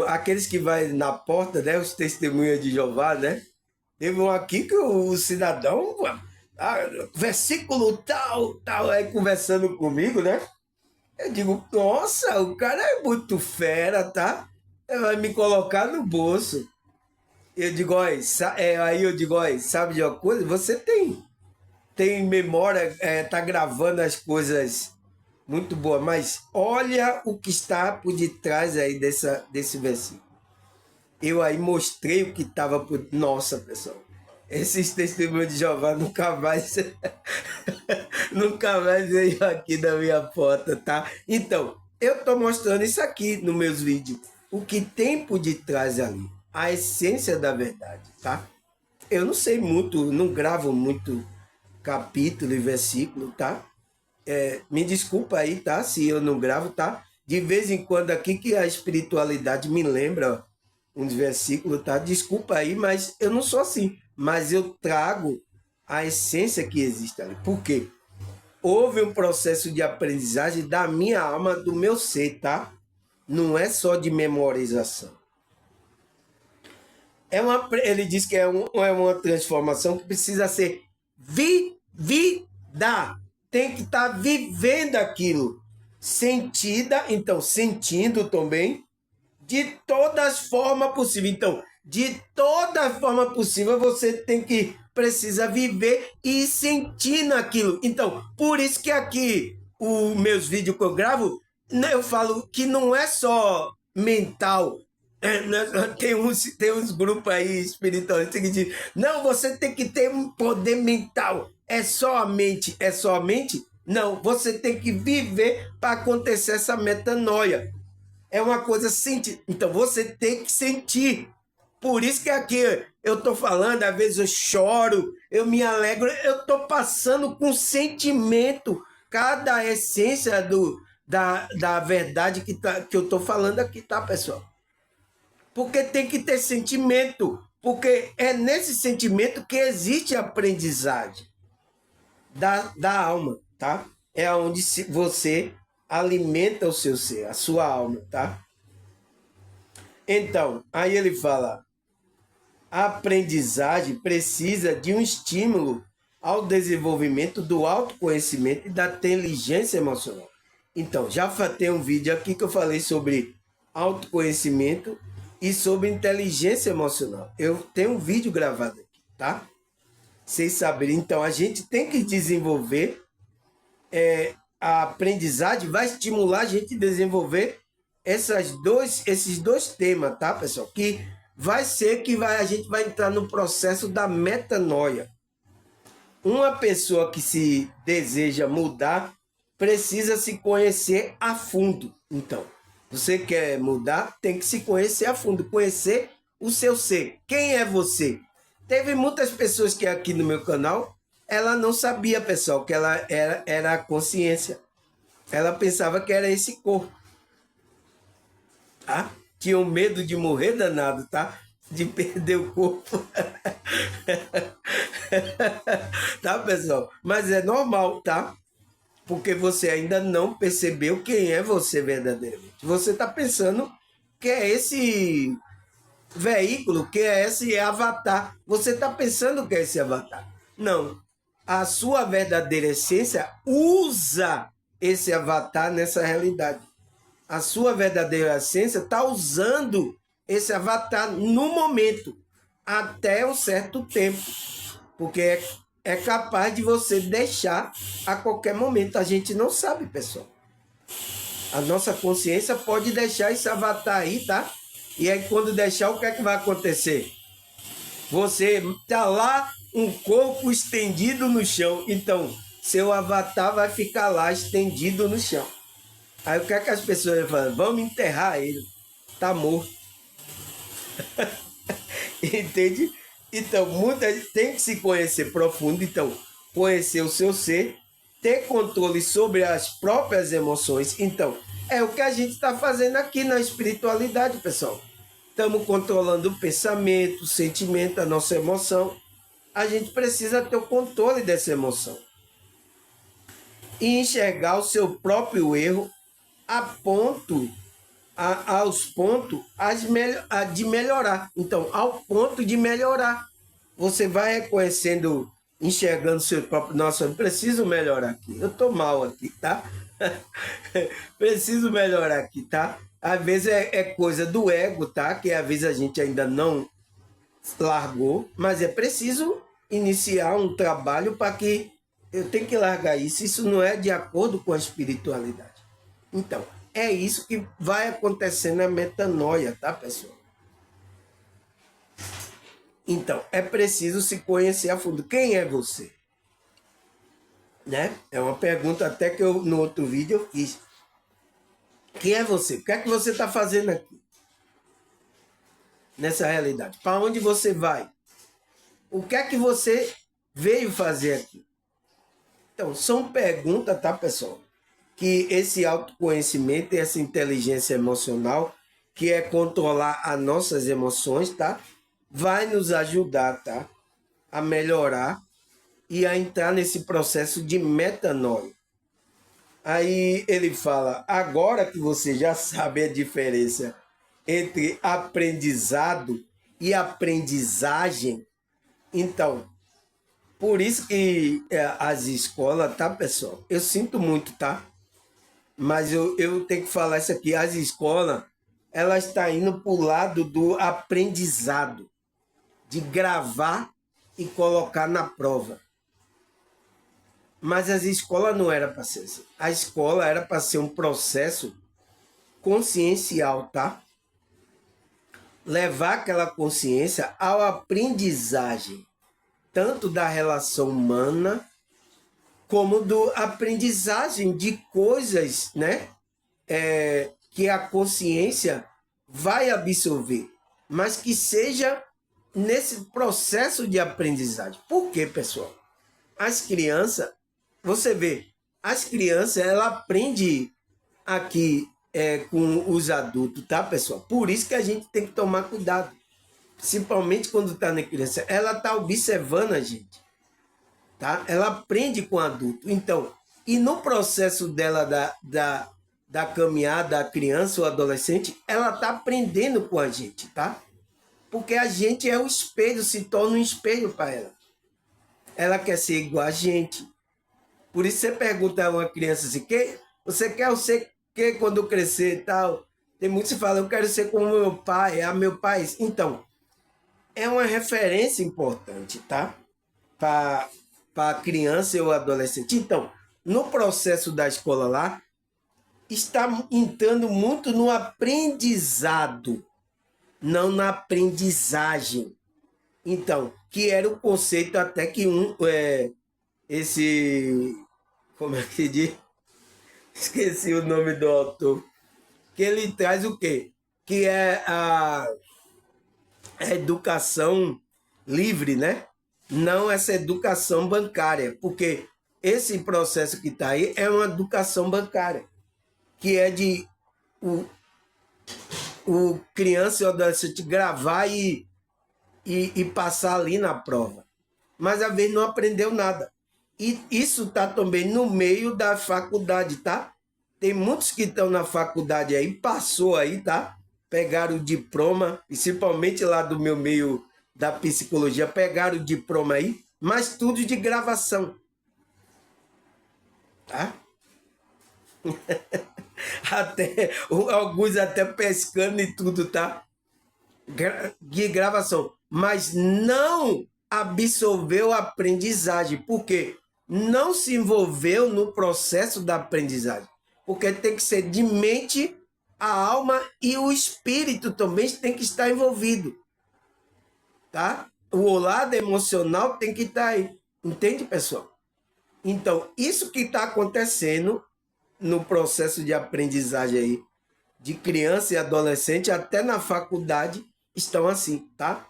aqueles que vai na porta, né? Os testemunhas de Jeová, né? Teve um aqui que o cidadão, versículo tal, tal, aí conversando comigo, né? Eu digo, nossa, o cara é muito fera, tá? Ele vai me colocar no bolso. Eu digo, olha, aí eu digo, olha, sabe de uma coisa? Você tem memória, tá gravando as coisas muito boas, mas olha o que está por detrás aí desse versículo. Eu aí mostrei o que estava por... Nossa, pessoal. Esses testemunhos de Jeová nunca mais, nunca mais veio aqui na minha porta, tá? Então, eu tô mostrando isso aqui nos meus vídeos. O que tem por detrás ali. A essência da verdade, tá? Eu não sei muito, não gravo muito capítulo e versículo, tá? Me desculpa aí, tá? Se eu não gravo, tá? De vez em quando aqui que a espiritualidade me lembra uns versículos, tá? Desculpa aí, mas eu não sou assim. Mas eu trago a essência que existe ali. Por quê? Houve um processo de aprendizagem da minha alma, do meu ser, tá? Não é só de memorização. Ele diz que é uma transformação que precisa ser vivida. Tem que estar vivendo aquilo. Sentida, então, sentindo também, de todas as formas possíveis. Então, de toda forma possível, você precisa viver e sentir naquilo. Então, por isso que aqui, os meus vídeos que eu gravo, eu falo que não é só mental. Tem uns grupos aí espiritualistas que dizem, não, você tem que ter um poder mental. É só a mente. É só a mente? Não, você tem que viver para acontecer essa metanoia. É uma coisa sentir. Então você tem que sentir. Por isso que aqui eu estou falando, às vezes eu choro, eu me alegro, eu estou passando com sentimento cada essência da verdade que eu estou falando aqui, tá, pessoal? Porque tem que ter sentimento. Porque é nesse sentimento que existe a aprendizagem da alma, tá? É onde você alimenta o seu ser, a sua alma, tá? Então, aí ele fala, a aprendizagem precisa de um estímulo ao desenvolvimento do autoconhecimento e da inteligência emocional. Então, já tem um vídeo aqui que eu falei sobre autoconhecimento e sobre inteligência emocional. Eu tenho um vídeo gravado aqui, tá? Vocês saberem. Então, a gente tem que desenvolver a aprendizagem, vai estimular a gente a desenvolver esses dois temas, tá, pessoal? Que vai ser que a gente vai entrar no processo da metanoia. Uma pessoa que se deseja mudar precisa se conhecer a fundo. Então, você quer mudar, tem que se conhecer a fundo, conhecer o seu ser. Quem é você? Teve muitas pessoas que aqui no meu canal, ela não sabia, pessoal, que ela era a consciência. Ela pensava que era esse corpo. Tá? Tinham medo de morrer danado, tá? De perder o corpo. Tá, pessoal? Mas é normal, tá? Porque você ainda não percebeu quem é você verdadeiramente. Você tá pensando que é esse veículo, que é esse avatar. Você tá pensando que é esse avatar. Não. A sua verdadeira essência usa esse avatar nessa realidade. A sua verdadeira essência está usando esse avatar no momento, até um certo tempo, porque é capaz de você deixar a qualquer momento. A gente não sabe, pessoal. A nossa consciência pode deixar esse avatar aí, tá? E aí quando deixar, o que é que vai acontecer? Você tá lá, um corpo estendido no chão, então seu avatar vai ficar lá estendido no chão. Aí o que é que as pessoas falam? Vamos enterrar ele. Tá morto. Entende? Então, tem que se conhecer profundo. Então, conhecer o seu ser, ter controle sobre as próprias emoções. Então, é o que a gente está fazendo aqui na espiritualidade, pessoal. Estamos controlando o pensamento, o sentimento, a nossa emoção. A gente precisa ter o controle dessa emoção. E enxergar o seu próprio erro aos pontos de melhorar. Então, ao ponto de melhorar. Você vai reconhecendo, enxergando seu próprio... Nossa, eu preciso melhorar aqui. Eu tô mal aqui, tá? Preciso melhorar aqui, tá? Às vezes é coisa do ego, tá? Que às vezes a gente ainda não largou, mas é preciso iniciar um trabalho para que eu tenho que largar isso. Isso não é de acordo com a espiritualidade. Então, é isso que vai acontecer na metanoia, tá, pessoal? Então, é preciso se conhecer a fundo. Quem é você? Né? É uma pergunta até que eu, no outro vídeo eu fiz. Quem é você? O que é que você está fazendo aqui? Nessa realidade. Para onde você vai? O que é que você veio fazer aqui? Então, são perguntas, tá, pessoal? Que esse autoconhecimento e essa inteligência emocional, que é controlar as nossas emoções, tá? Vai nos ajudar, tá? A melhorar e a entrar nesse processo de metanoia. Aí ele fala, agora que você já sabe a diferença entre aprendizado e aprendizagem, então, por isso que as escolas, tá, pessoal? Eu sinto muito, tá? Mas eu tenho que falar isso aqui. As escolas, elas estão indo para o lado do aprendizado, de gravar e colocar na prova. Mas as escolas não era para ser assim. A escola era para ser um processo consciencial, tá? Levar aquela consciência ao aprendizagem, tanto da relação humana, como do aprendizagem de coisas, né? Que a consciência vai absorver, mas que seja nesse processo de aprendizagem. Por quê, pessoal? As crianças, você vê, as crianças, ela aprende aqui com os adultos, tá, pessoal? Por isso que a gente tem que tomar cuidado, principalmente quando está na criança. Ela está observando a gente, tá? Ela aprende com o adulto. Então, e no processo dela da caminhada, a criança ou adolescente, ela está aprendendo com a gente, tá? Porque a gente é o espelho, se torna um espelho para ela. Ela quer ser igual a gente. Por isso você pergunta a uma criança assim, você quer ser que quando crescer e tal? Tem muitos que falam, eu quero ser como meu pai, meu pai. Então, é uma referência importante, tá? Para a criança e o adolescente. Então, no processo da escola lá, está entrando muito no aprendizado, não na aprendizagem. Então, que era o conceito até que como é que diz? Esqueci o nome do autor. Que ele traz o quê? Que é a educação livre, né? Não essa educação bancária, porque esse processo que está aí é uma educação bancária, que é de o criança e o adolescente gravar e passar ali na prova. Mas às vezes não aprendeu nada. E isso está também no meio da faculdade, tá? Tem muitos que estão na faculdade aí, passou aí, tá? Pegaram o diploma, principalmente lá do meu meio da psicologia, pegaram o diploma aí, mas tudo de gravação. Tá? Até, alguns até pescando e tudo, tá? De gravação. Mas não absorveu a aprendizagem. Por quê? Não se envolveu no processo da aprendizagem. Porque tem que ser de mente, a alma e o espírito também tem que estar envolvido. Tá? O lado emocional tem que estar aí. Entende, pessoal? Então, isso que está acontecendo no processo de aprendizagem aí, de criança e adolescente, até na faculdade, estão assim, tá?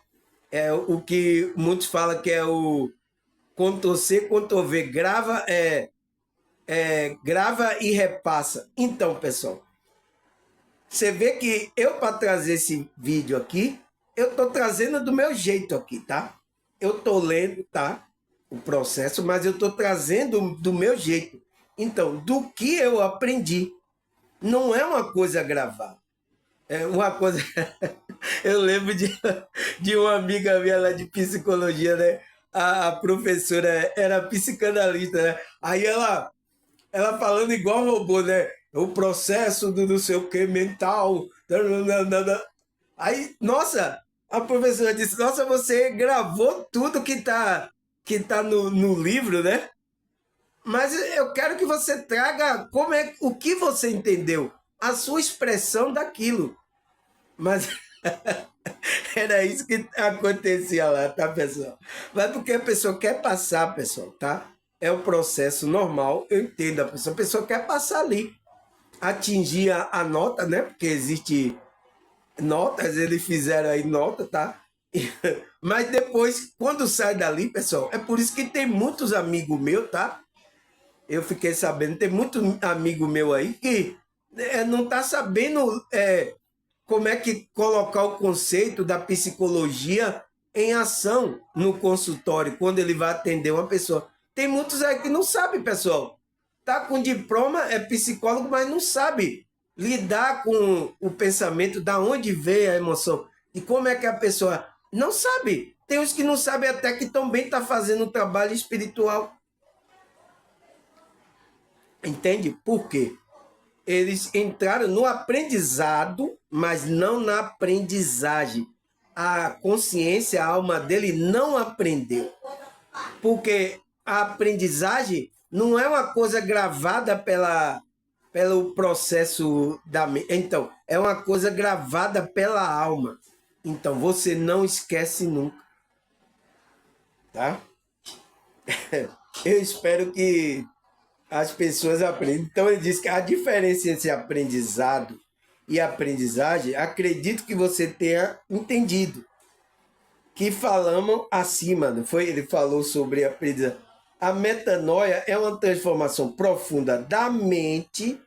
É o que muitos falam que é o Ctrl-C, Ctrl-V, grava e repassa. Então, pessoal, você vê que eu, para trazer esse vídeo aqui, eu estou trazendo do meu jeito aqui, tá? Eu estou lendo, tá? O processo, mas eu estou trazendo do meu jeito. Então, do que eu aprendi, não é uma coisa gravada. É uma coisa. Eu lembro de uma amiga minha lá de psicologia, né? A professora era psicanalista, né? Aí ela falando igual robô, né? O processo do não sei o que mental. Aí, nossa, a professora disse: Nossa, você gravou tudo que tá no livro, né? Mas eu quero que você traga o que você entendeu, a sua expressão daquilo. Mas Era isso que acontecia lá, tá, pessoal? Mas porque a pessoa quer passar, pessoal, tá? É o processo normal, eu entendo a pessoa quer passar ali, atingir a nota, né? Porque existe notas, eles fizeram aí nota, tá? Mas depois, quando sai dali, pessoal, é por isso que tem muitos amigos meus, tá? Eu fiquei sabendo, tem muito amigo meu aí que não tá sabendo como é que colocar o conceito da psicologia em ação no consultório, quando ele vai atender uma pessoa. Tem muitos aí que não sabem, pessoal. Tá com diploma, é psicólogo, mas não sabe lidar com o pensamento, da onde veio a emoção e como é que a pessoa não sabe. Tem uns que não sabem até que também está fazendo um trabalho espiritual. Entende? Por quê? Eles entraram no aprendizado, mas não na aprendizagem. A consciência, a alma dele não aprendeu. Porque a aprendizagem não é uma coisa gravada pelo processo da mente. Então, é uma coisa gravada pela alma. Então, você não esquece nunca. Tá? Eu espero que as pessoas aprendem. Então ele diz que a diferença entre aprendizado e aprendizagem, acredito que você tenha entendido. Que falamos acima, não foi? Ele falou sobre a aprendizagem. A metanoia é uma transformação profunda da mente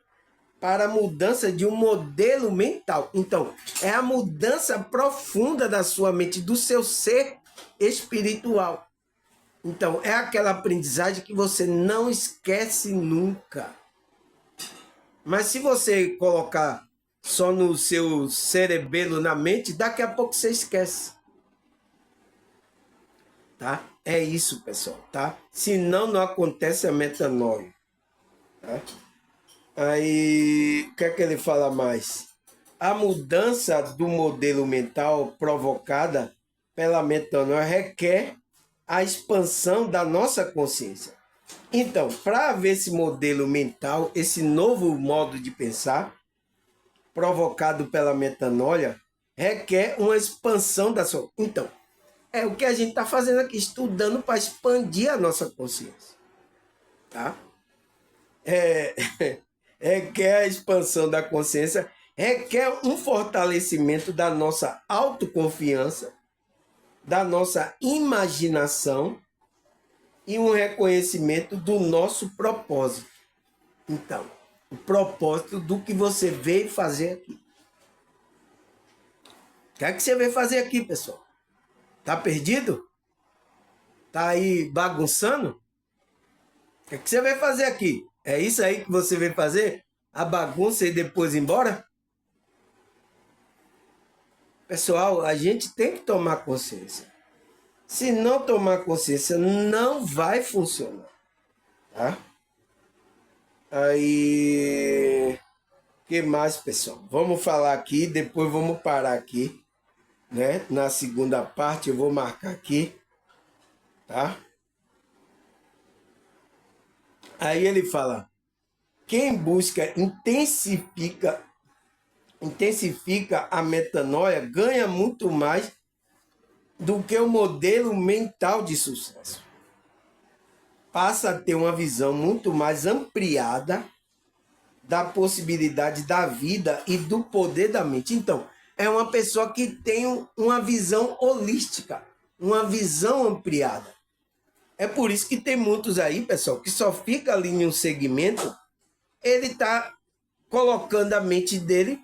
para a mudança de um modelo mental. Então, é a mudança profunda da sua mente, do seu ser espiritual. Então, é aquela aprendizagem que você não esquece nunca. Mas se você colocar só no seu cerebelo, na mente, daqui a pouco você esquece. Tá? É isso, pessoal, tá? Senão não acontece a metanoia. Tá? Aí, o que é que ele fala mais? A mudança do modelo mental provocada pela metanoia requer a expansão da nossa consciência. Então, para haver esse modelo mental, esse novo modo de pensar, provocado pela metanoia, requer uma expansão da sua. Então, é o que a gente está fazendo aqui, estudando para expandir a nossa consciência. Tá? Requer a expansão da consciência, requer um fortalecimento da nossa autoconfiança, da nossa imaginação e um reconhecimento do nosso propósito. Então, o propósito do que você veio fazer aqui. O que é que você veio fazer aqui, pessoal? Tá perdido? Tá aí bagunçando? O que é que você veio fazer aqui? É isso aí que você veio fazer? A bagunça e depois ir embora? Pessoal, a gente tem que tomar consciência. Se não tomar consciência, não vai funcionar. Tá? Aí, o que mais, pessoal? Vamos falar aqui, depois vamos parar aqui, né? Na segunda parte eu vou marcar aqui, tá? Aí ele fala: quem busca intensifica a metanoia ganha muito mais do que o modelo mental de sucesso. Passa a ter uma visão muito mais ampliada da possibilidade da vida e do poder da mente. Então, é uma pessoa que tem uma visão holística, uma visão ampliada. É por isso que tem muitos aí, pessoal, que só fica ali em um segmento, ele está colocando a mente dele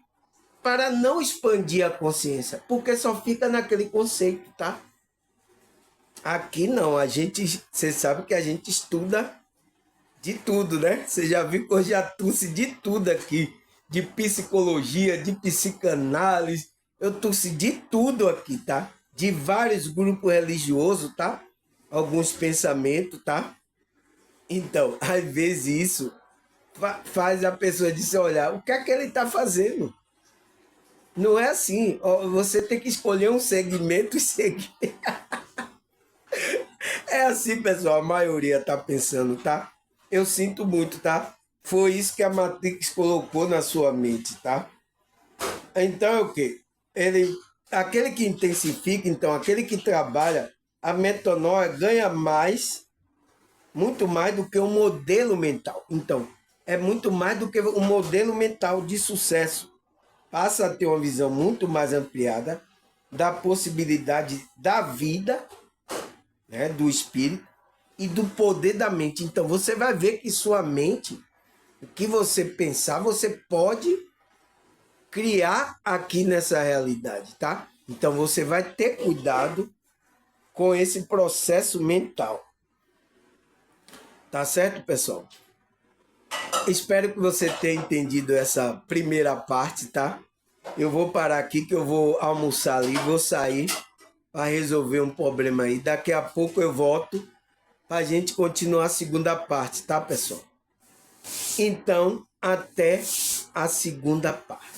para não expandir a consciência, porque só fica naquele conceito, tá? Aqui não, você sabe que a gente estuda de tudo, né? Você já viu que eu já trouxe de tudo aqui, de psicologia, de psicanálise, eu trouxe de tudo aqui, tá? De vários grupos religiosos, tá? Alguns pensamentos, tá? Então, às vezes isso faz a pessoa dizer, olha, o que é que ele está fazendo? Não é assim, você tem que escolher um segmento e seguir. É assim, pessoal, a maioria tá pensando, tá? Eu sinto muito, tá? Foi isso que a Matrix colocou na sua mente, tá? Então é o quê? Ele aquele que intensifica, então, aquele que trabalha, a metanoia ganha mais, muito mais do que um modelo mental. Então, é muito mais do que um modelo mental de sucesso. Passa a ter uma visão muito mais ampliada da possibilidade da vida, né, do espírito e do poder da mente. Então, você vai ver que sua mente, o que você pensar, você pode criar aqui nessa realidade, tá? Então, você vai ter cuidado com esse processo mental. Tá certo, pessoal? Espero que você tenha entendido essa primeira parte, tá? Eu vou parar aqui que eu vou almoçar ali, vou sair para resolver um problema aí. Daqui a pouco eu volto para a gente continuar a segunda parte, tá, pessoal? Então, até a segunda parte.